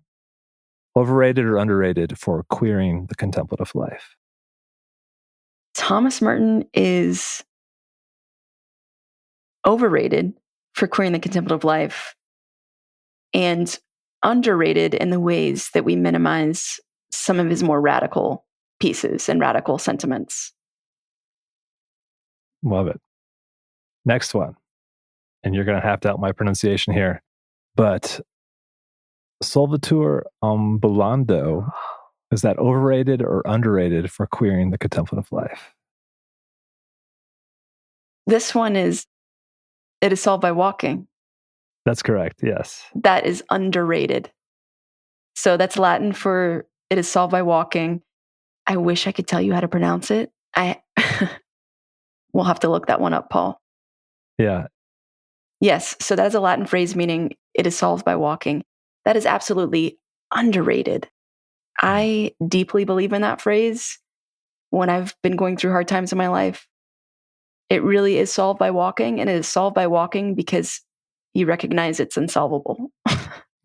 overrated or underrated for queering the contemplative life? Thomas Merton is overrated for queering the contemplative life and underrated in the ways that we minimize some of his more radical pieces and radical sentiments. Love it. Next one. and you're going to have to help my pronunciation here, but Solvitur ambulando, is that overrated or underrated for queering the contemplative life? This one is, it is solved by walking. That's correct, yes. That is underrated. So that's Latin for it is solved by walking. I wish I could tell you how to pronounce it. We'll have to look that one up, Paul. Yeah. Yes, so that is a Latin phrase meaning it is solved by walking. That is absolutely underrated. I deeply believe in that phrase when I've been going through hard times in my life. It really is solved by walking, and it is solved by walking because you recognize it's insolvable.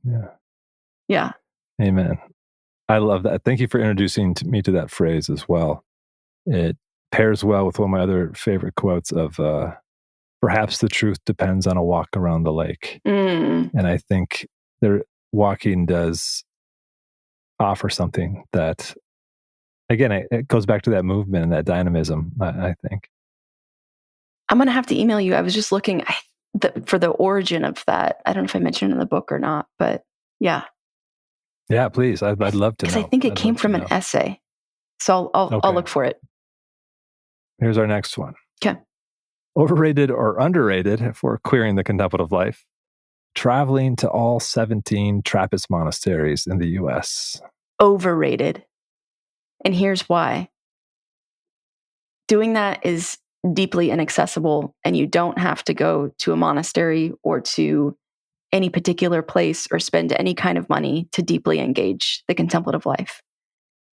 Yeah. Yeah. Amen. I love that. Thank you for introducing me to that phrase as well. It pairs well with one of my other favorite quotes of perhaps the truth depends on a walk around the lake. And I think walking does offer something that, again, it goes back to that movement and that dynamism, I think. I'm going to have to email you. I was just looking for the origin of that. I don't know if I mentioned it in the book or not, but yeah. Yeah, please. I'd love to know. Because I think it came from an essay. So I'll look for it. Here's our next one. Okay. Overrated or underrated for queering the contemplative life? Traveling to all 17 Trappist monasteries in the US. Overrated. And here's why. Doing that is deeply inaccessible, and you don't have to go to a monastery or to any particular place or spend any kind of money to deeply engage the contemplative life.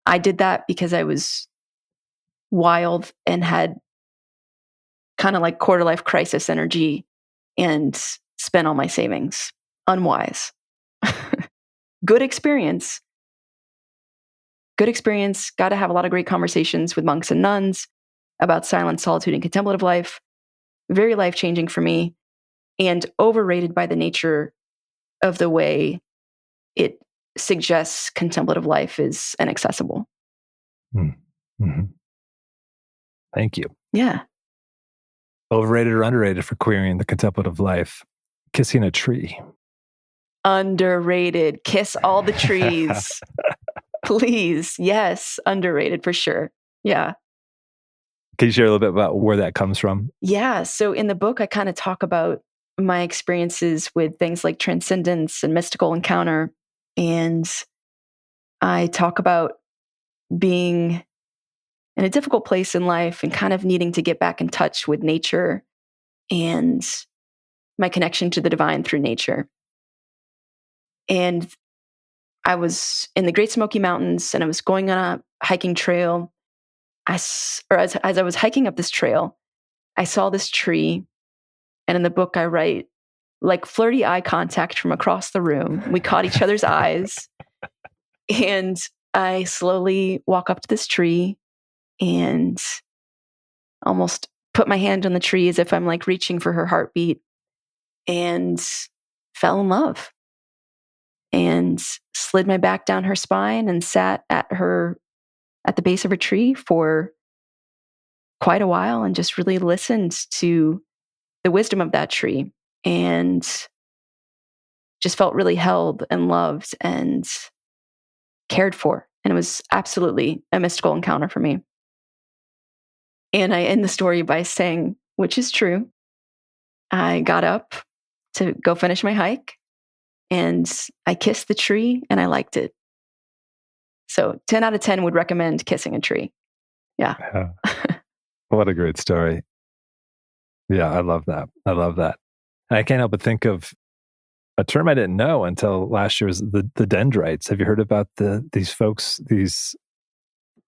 I did that because I was wild and had kind of like quarter life crisis energy and spent all my savings. Unwise. Good experience. Got to have a lot of great conversations with monks and nuns about silence, solitude, and contemplative life. Very life-changing for me, and overrated by the nature of the way it suggests contemplative life is inaccessible. Mm-hmm. Thank you. Yeah. Overrated or underrated for queering the contemplative life? Kissing a tree. Underrated. Kiss all the trees. Please. Yes. Underrated for sure. Yeah. Can you share a little bit about where that comes from? Yeah. So in the book, I kind of talk about my experiences with things like transcendence and mystical encounter. And I talk about being in a difficult place in life and kind of needing to get back in touch with nature and my connection to the divine through nature. And I was in the Great Smoky Mountains and I was going on a hiking trail. As I was hiking up this trail, I saw this tree. And in the book, I write, like flirty eye contact from across the room. We caught each other's eyes. And I slowly walk up to this tree and almost put my hand on the tree as if I'm like reaching for her heartbeat, and fell in love and slid my back down her spine and sat at the base of her tree for quite a while and just really listened to the wisdom of that tree and just felt really held and loved and cared for. And it was absolutely a mystical encounter for me. And I end the story by saying, which is true, I got up to go finish my hike and I kissed the tree and I liked it. So 10 out of 10 would recommend kissing a tree. Yeah. What a great story. Yeah, I love that. And I can't help but think of a term I didn't know until last year was the dendrites. Have you heard about these folks, these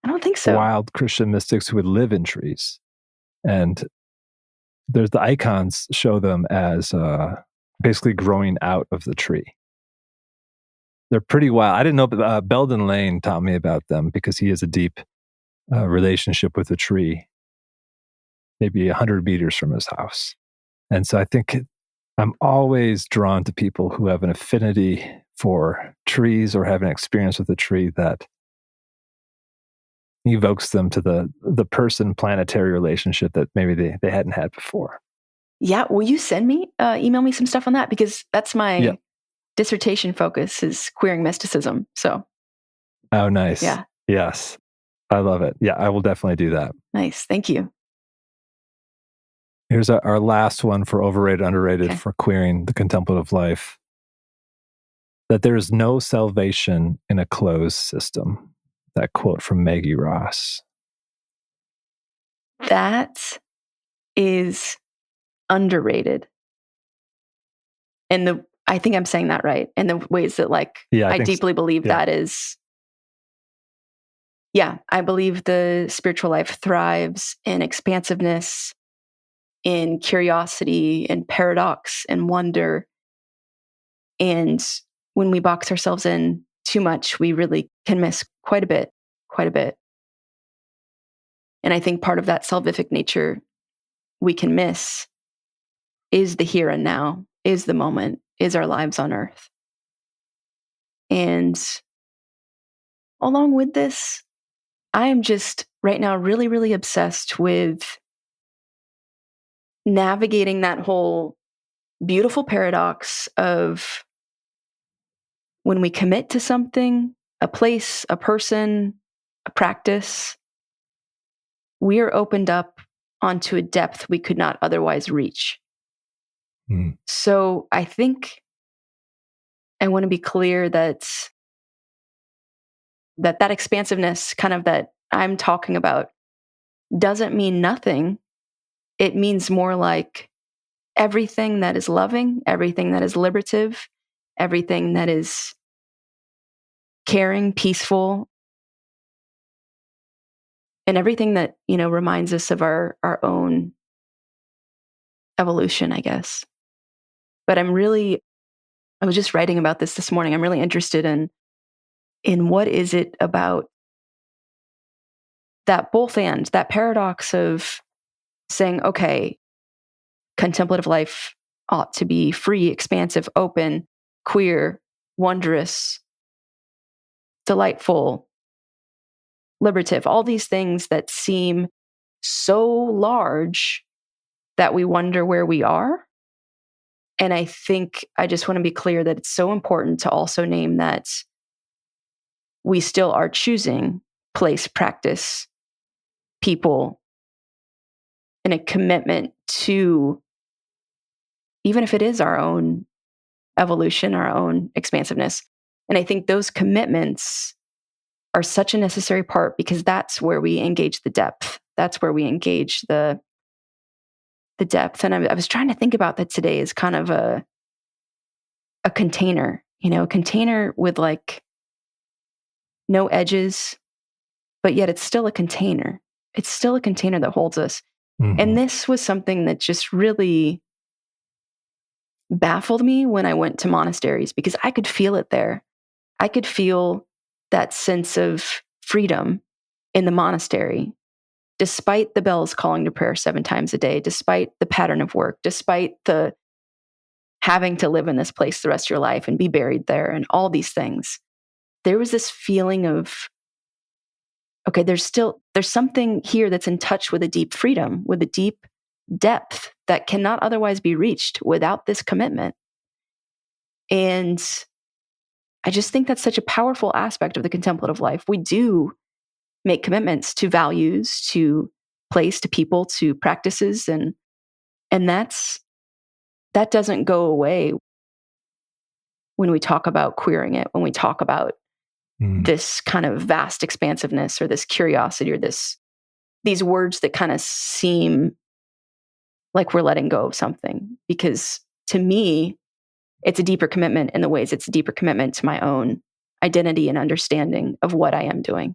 I don't think so. wild Christian mystics who would live in trees? And there's the icons show them as basically growing out of the tree. They're pretty wild. I didn't know, Belden Lane taught me about them because he has a deep relationship with the tree, maybe 100 meters from his house. And so I think I'm always drawn to people who have an affinity for trees or have an experience with a tree that evokes them to the person-planetary relationship that maybe they hadn't had before. Yeah. Will you email me some stuff on that? Because that's my dissertation focus is queering mysticism. So. Oh, nice. Yeah. Yes. I love it. Yeah, I will definitely do that. Nice. Thank you. Here's our last one for overrated, underrated for queering the contemplative life. That there is no salvation in a closed system. That quote from Maggie Ross. That is underrated. And I think I'm saying that right. In the ways that I deeply believe that is. Yeah, I believe the spiritual life thrives in expansiveness, in curiosity, in paradox, and wonder. And when we box ourselves in too much, we really can miss quite a bit. And I think part of that salvific nature we can miss is the here and now, is the moment, is our lives on earth. And along with this, I am just right now really, really obsessed with navigating that whole beautiful paradox of when we commit to something, a place, a person, a practice, we are opened up onto a depth we could not otherwise reach. So I think I want to be clear that expansiveness kind of that I'm talking about doesn't mean nothing. It means more like everything that is loving, everything that is liberative, everything that is caring, peaceful, and everything that, reminds us of our own evolution, I guess. But I was just writing about this morning. I'm really interested in what is it about that both and, that paradox of saying, okay, contemplative life ought to be free, expansive, open, queer, wondrous, delightful, liberative, all these things that seem so large that we wonder where we are. And I think I just want to be clear that it's so important to also name that we still are choosing place, practice, people, and a commitment to, even if it is our own evolution, our own expansiveness. And I think those commitments are such a necessary part because that's where we engage the depth. That's where we engage the depth. And I was trying to think about that today as kind of a container, a container with no edges, but yet it's still a container. It's still a container that holds us. Mm-hmm. And this was something that just really baffled me when I went to monasteries because I could feel it there. I could feel that sense of freedom in the monastery, despite the bells calling to prayer 7 times a day, despite the pattern of work, despite the having to live in this place the rest of your life and be buried there and all these things. There was this feeling of, okay, there's something here that's in touch with a deep freedom, with a deep depth that cannot otherwise be reached without this commitment. And I just think that's such a powerful aspect of the contemplative life. We do make commitments to values, to place, to people, to practices, and that doesn't go away when we talk about queering it, when we talk about this kind of vast expansiveness or this curiosity or these words that kind of seem like we're letting go of something. Because to me, it's a deeper commitment in the ways it's a deeper commitment to my own identity and understanding of what I am doing.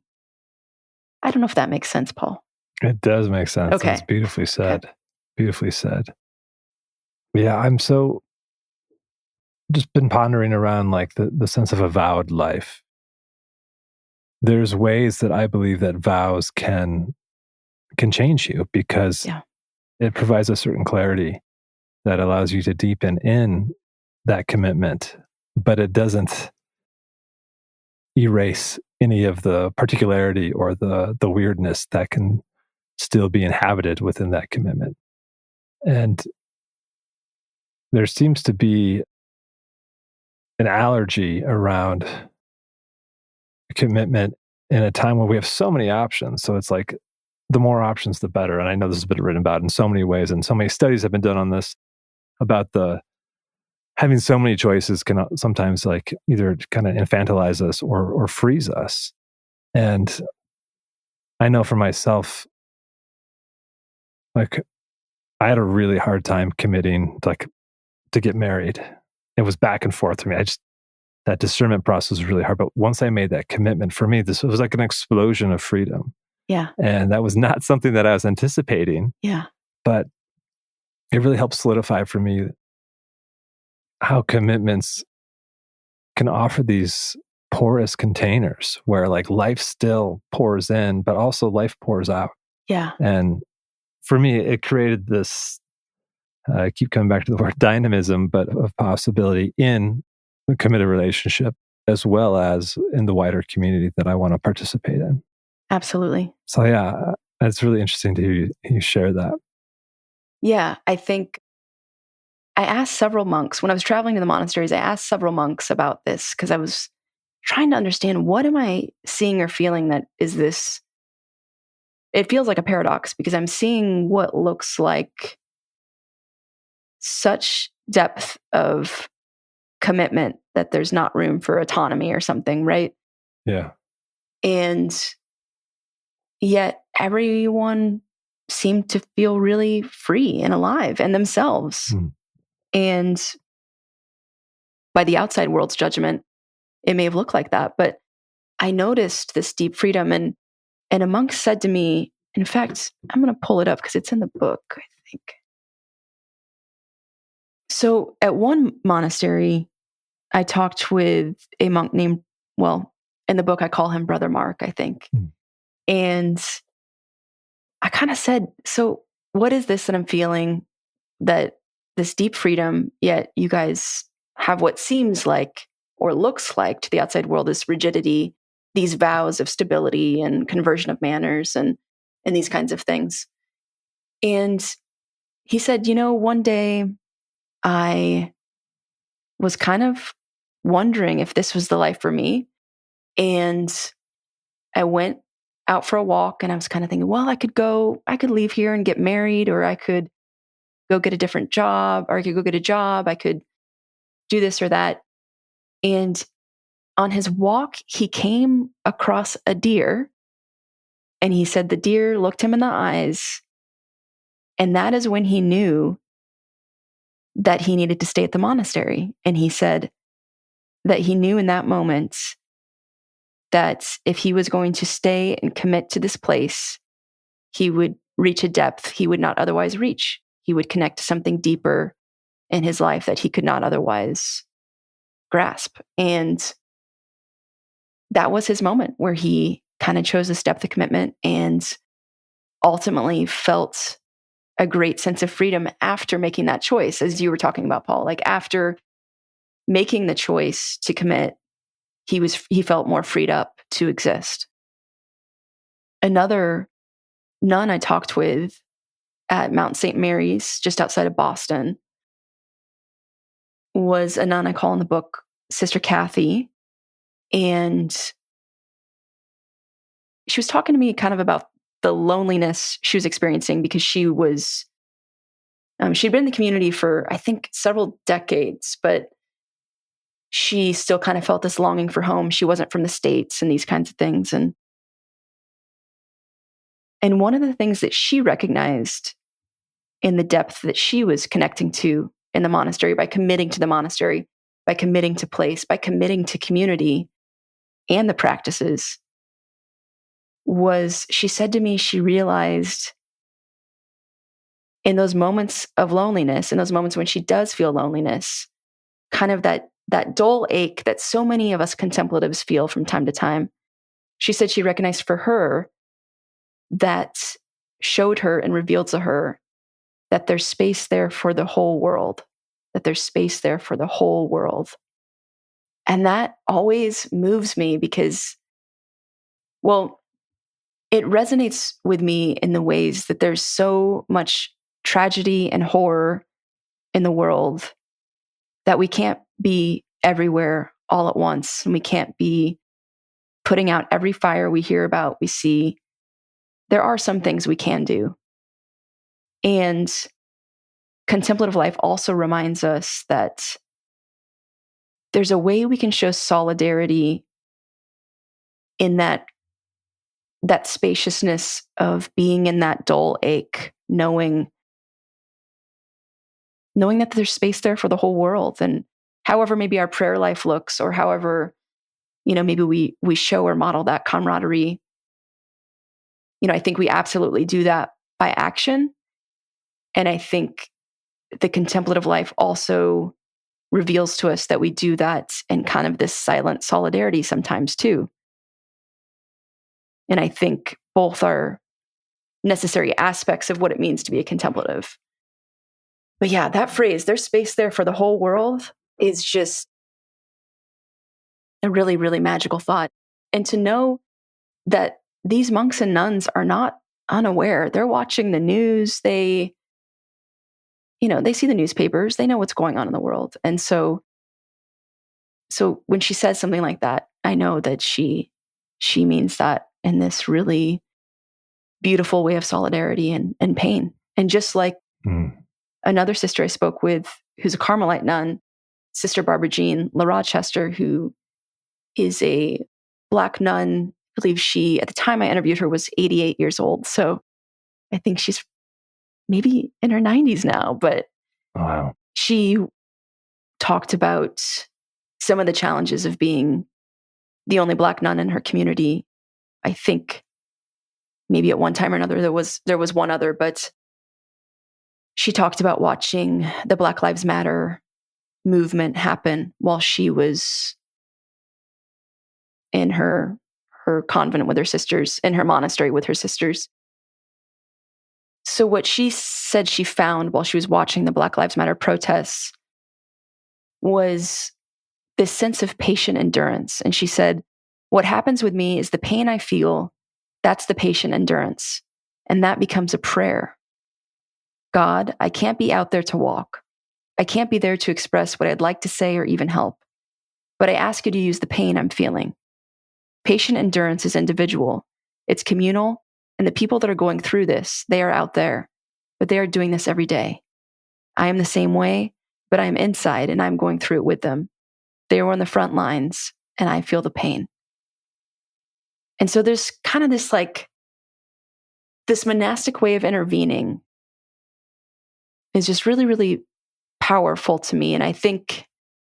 I don't know if that makes sense, Paul. It does make sense. Okay. It's beautifully said. Okay. Beautifully said. Yeah, I'm just been pondering around the sense of a vowed life. There's ways that I believe that vows can change you because it provides a certain clarity that allows you to deepen in that commitment, but it doesn't erase any of the particularity or the weirdness that can still be inhabited within that commitment. And there seems to be an allergy around commitment in a time where we have so many options. So it's like the more options, the better. And I know this has been written about in so many ways, and so many studies have been done on this about the having so many choices can sometimes like either kind of infantilize us or freeze us. And I know for myself, like I had a really hard time committing like to get married. It was back and forth for me. That discernment process was really hard. But once I made that commitment, for me, this was like an explosion of freedom. Yeah. And that was not something that I was anticipating. Yeah. But it really helped solidify for me how commitments can offer these porous containers where like life still pours in, but also life pours out. Yeah. And for me, it created this, I keep coming back to the word dynamism, but of possibility in a committed relationship, as well as in the wider community that I want to participate in. Absolutely. So yeah, it's really interesting to hear you share that. Yeah. I think I asked several monks when I was traveling to the monasteries, I asked several monks about this because I was trying to understand, what am I seeing or feeling that is this? It feels like a paradox because I'm seeing what looks like such depth of commitment that there's not room for autonomy or something, right? Yeah. And yet everyone seemed to feel really free and alive and themselves. Mm. And by the outside world's judgment, it may have looked like that, but I noticed this deep freedom. And a monk said to me, in fact, I'm going to pull it up because it's in the book, I think. So at one monastery, I talked with a monk named, well, in the book, I call him Brother Mark, I think. Mm. And I kind of said, so what is this that I'm feeling, that this deep freedom, yet you guys have what seems like or looks like to the outside world this rigidity, these vows of stability and conversion of manners and these kinds of things. And he said, one day I was kind of wondering if this was the life for me. And I went out for a walk and I was kind of thinking, well, I could leave here and get married, or I could go get a different job, or I could go get a job. I could do this or that. And on his walk, he came across a deer, and he said the deer looked him in the eyes. And that is when he knew that he needed to stay at the monastery. And he said that he knew in that moment that if he was going to stay and commit to this place, he would reach a depth he would not otherwise reach. He would connect to something deeper in his life that he could not otherwise grasp. And that was his moment where he kind of chose this depth of commitment and ultimately felt a great sense of freedom after making that choice, as you were talking about, Paul. Like after making the choice to commit, he felt more freed up to exist. Another nun I talked with at Mount St. Mary's, just outside of Boston, was a nun I call in the book Sister Kathy. And she was talking to me kind of about the loneliness she was experiencing because she'd been in the community for, I think, several decades, but she still kind of felt this longing for home. She wasn't from the States and these kinds of things. And one of the things that she recognized in the depth that she was connecting to in the monastery, by committing to the monastery, by committing to place, by committing to community and the practices, was she said to me she realized in those moments of loneliness, in those moments when she does feel loneliness, kind of that dull ache that so many of us contemplatives feel from time to time, she said she recognized for her that showed her and revealed to her that there's space there for the whole world, that there's space there for the whole world. And that always moves me because, well, it resonates with me in the ways that there's so much tragedy and horror in the world. that we can't be everywhere all at once, and we can't be putting out every fire we hear about, we see. There are some things we can do. And contemplative life also reminds us that there's a way we can show solidarity in that spaciousness of being in that dull ache, knowing that there's space there for the whole world. And however maybe our prayer life looks, or however, maybe we show or model that camaraderie, I think we absolutely do that by action. And I think the contemplative life also reveals to us that we do that in kind of this silent solidarity sometimes too. And I think both are necessary aspects of what it means to be a contemplative. But yeah, that phrase, there's space there for the whole world, is just a really, really magical thought. And to know that these monks and nuns are not unaware. They're watching the news. They see the newspapers. They know what's going on in the world. And so when she says something like that, I know that she means that in this really beautiful way of solidarity and pain. And just like another sister I spoke with, who's a Carmelite nun, Sister Barbara Jean LaRochester, who is a Black nun. I believe she, at the time I interviewed her, was 88 years old. So I think she's maybe in her 90s now. But wow. She talked about some of the challenges of being the only Black nun in her community. I think maybe at one time or another there was one other, but she talked about watching the Black Lives Matter movement happen while she was in her convent with her sisters, in her monastery with her sisters. So what she said she found while she was watching the Black Lives Matter protests was this sense of patient endurance. And she said, what happens with me is the pain I feel, that's the patient endurance. And that becomes a prayer. God, I can't be out there to walk. I can't be there to express what I'd like to say or even help. But I ask you to use the pain I'm feeling. Patient endurance is individual. It's communal. And the people that are going through this, they are out there, but they are doing this every day. I am the same way, but I am inside and I'm going through it with them. They were on the front lines and I feel the pain. And so there's kind of this monastic way of intervening is just really, really powerful to me. And I think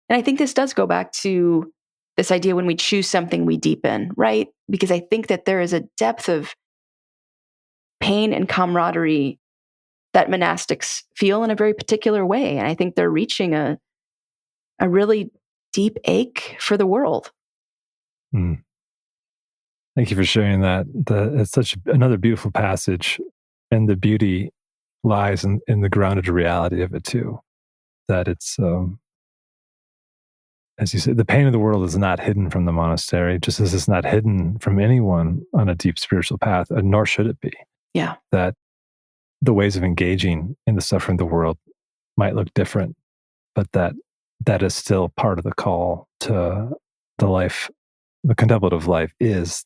this does go back to this idea when we choose something, we deepen, right? Because I think that there is a depth of pain and camaraderie that monastics feel in a very particular way. And I think they're reaching a really deep ache for the world. Thank you for sharing that. It's such another beautiful passage, and the beauty lies in the grounded reality of it too. That it's, as you said, the pain of the world is not hidden from the monastery, just as it's not hidden from anyone on a deep spiritual path, nor should it be. Yeah. That the ways of engaging in the suffering of the world might look different, but that is still part of the call to the life. The contemplative life is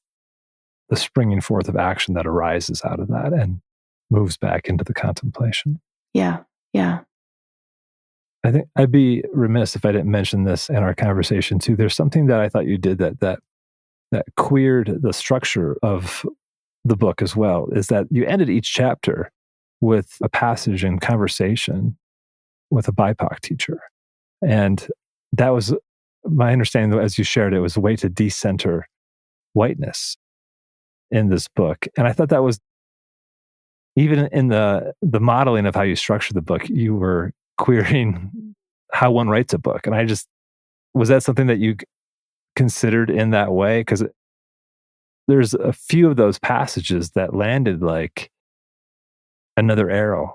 the springing forth of action that arises out of that and moves back into the contemplation. Yeah. Yeah. I think I'd be remiss if I didn't mention this in our conversation too. There's something that I thought you did that queered the structure of the book as well, is that you ended each chapter with a passage in conversation with a BIPOC teacher. And that was my understanding, as you shared, it was a way to decenter whiteness in this book. And I thought that was, even in the modeling of how you structured the book, you were querying how one writes a book. And was that something that you considered in that way? Because there's a few of those passages that landed like another arrow,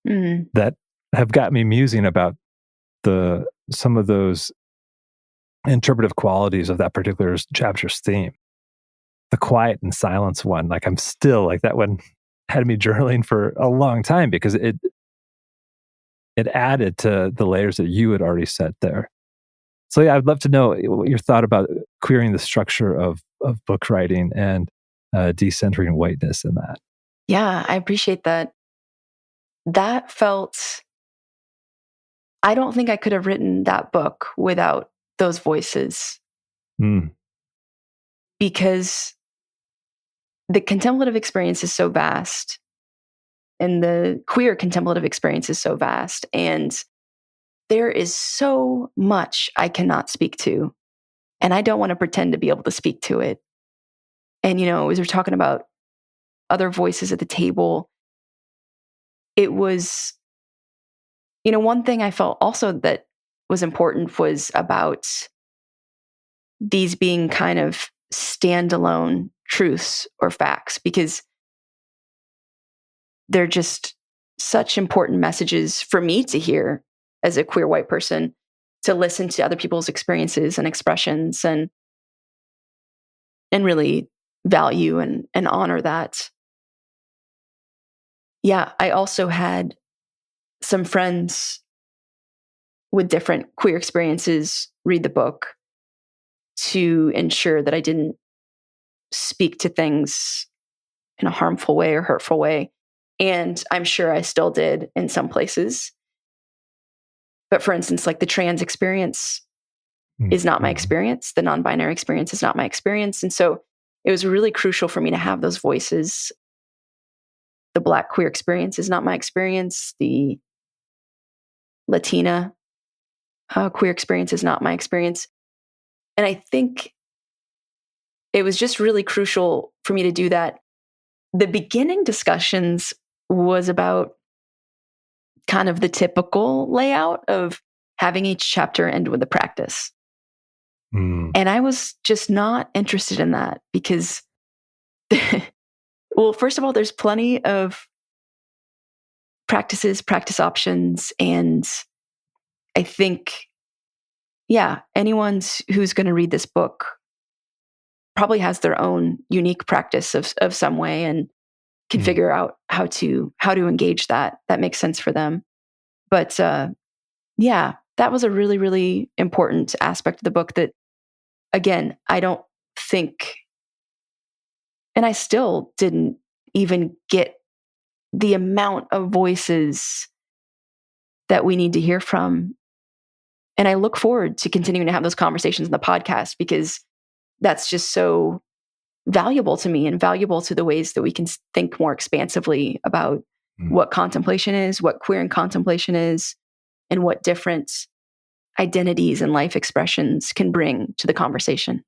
that have got me musing about some of those interpretive qualities of that particular chapter's theme. The quiet and silence one, I'm still that one had me journaling for a long time, because it added to the layers that you had already set there. So yeah, I'd love to know what your thought about queering the structure of book writing and decentering whiteness in that. Yeah, I appreciate that. That felt, I don't think I could have written that book without those voices, Mm. because the contemplative experience is so vast and the queer contemplative experience is so vast. And there is so much I cannot speak to. And I don't want to pretend to be able to speak to it. And, as we're talking about other voices at the table, it was, one thing I felt also that was important was about these being kind of standalone truths or facts, because they're just such important messages for me to hear as a queer white person, to listen to other people's experiences and expressions and really value and honor that. Yeah, I also had some friends with different queer experiences read the book to ensure that I didn't speak to things in a harmful way or hurtful way. And I'm sure I still did in some places. But for instance, like the trans experience is not my experience. The non-binary experience is not my experience. And so it was really crucial for me to have those voices. The Black queer experience is not my experience. The Latina queer experience is not my experience. And I think it was just really crucial for me to do that. The beginning discussions was about kind of the typical layout of having each chapter end with a practice. And I was just not interested in that because, well, first of all, there's plenty of practices, practice options. And I think, yeah, anyone who's going to read this book probably has their own unique practice of some way and can figure out how to engage that. That makes sense for them. But yeah, that was a really, really important aspect of the book that, again, I don't think, and I still didn't even get the amount of voices that we need to hear from. And I look forward to continuing to have those conversations in the podcast because that's just so valuable to me and valuable to the ways that we can think more expansively about what contemplation is, what queering contemplation is, and what different identities and life expressions can bring to the conversation.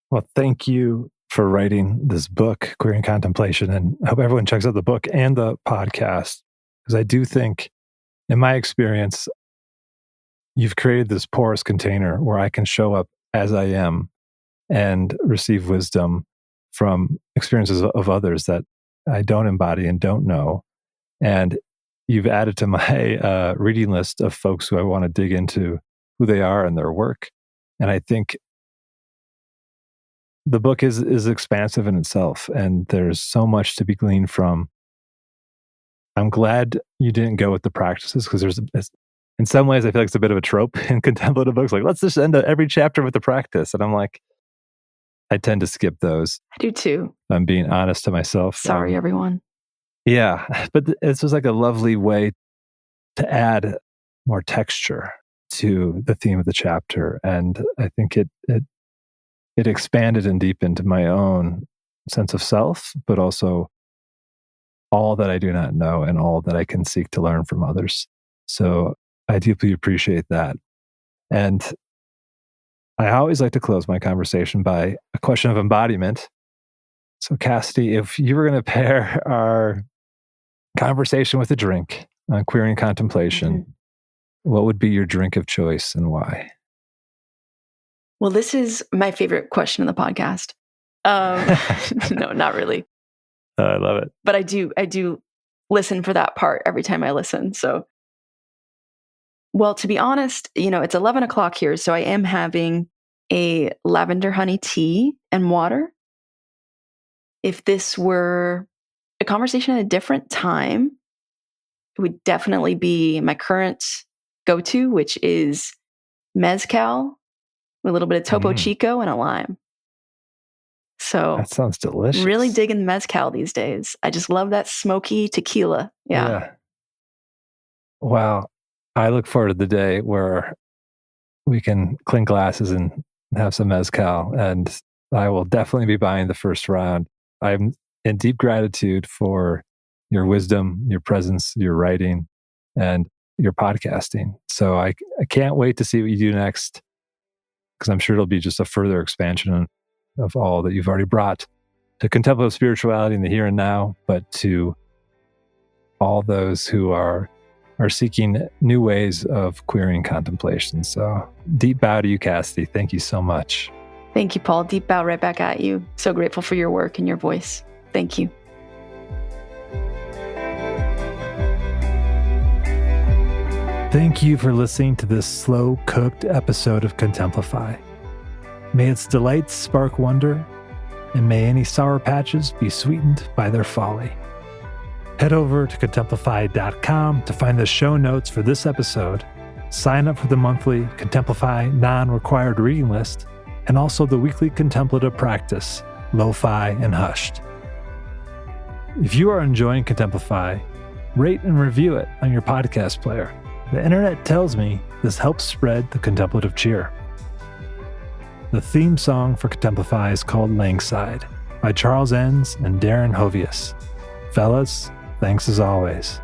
Well, thank you for writing this book, Queering Contemplation, and I hope everyone checks out the book and the podcast, because I do think, in my experience, you've created this porous container where I can show up as I am and receive wisdom from experiences of others that I don't embody and don't know. And you've added to my reading list of folks who I want to dig into who they are and their work. And I think the book is expansive in itself, and there's so much to be gleaned from. I'm glad you didn't go with the practices, because in some ways I feel like it's a bit of a trope in contemplative books. Like, let's just end every chapter with the practice. And I'm like, I tend to skip those. I do too. I'm being honest to myself. Sorry, everyone. Yeah, but this was like a lovely way to add more texture to the theme of the chapter. And I think it expanded and deepened my own sense of self, but also all that I do not know and all that I can seek to learn from others. So I deeply appreciate that. And I always like to close my conversation by a question of embodiment. So Cassidy, if you were going to pair our conversation with a drink on Queering Contemplation, what would be your drink of choice and why? Well, this is my favorite question in the podcast. No, not really. I love it. But I do listen for that part every time I listen. So, well, to be honest, it's 11 o'clock here. So I am having a lavender honey tea and water. If this were a conversation at a different time, would definitely be my current go-to, which is mezcal with a little bit of Topo Chico and a lime. So that sounds delicious. Really digging mezcal these days. I just love that smoky tequila. Yeah. Wow. I look forward to the day where we can clink glasses and have some mezcal, and I will definitely be buying the first round. I'm in deep gratitude for your wisdom, your presence, your writing, and your podcasting. So I can't wait to see what you do next, because I'm sure it'll be just a further expansion of all that you've already brought to contemplative spirituality in the here and now, but to all those who are seeking new ways of queering contemplation. So deep bow to you, Cassidy. Thank you so much. Thank you, Paul. Deep bow right back at you. So grateful for your work and your voice. Thank you. Thank you for listening to this slow-cooked episode of Contemplify. May its delights spark wonder, and may any sour patches be sweetened by their folly. Head over to contemplify.com to find the show notes for this episode, sign up for the monthly Contemplify non-required reading list, and also the weekly contemplative practice, Lo-Fi and Hushed. If you are enjoying Contemplify, rate and review it on your podcast player. The internet tells me this helps spread the contemplative cheer. The theme song for Contemplify is called Langside by Charles Enns and Darren Hovius. Fellas, thanks as always.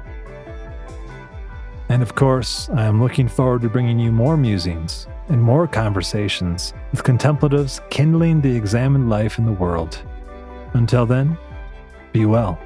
And of course, I am looking forward to bringing you more musings and more conversations with contemplatives kindling the examined life in the world. Until then, be well.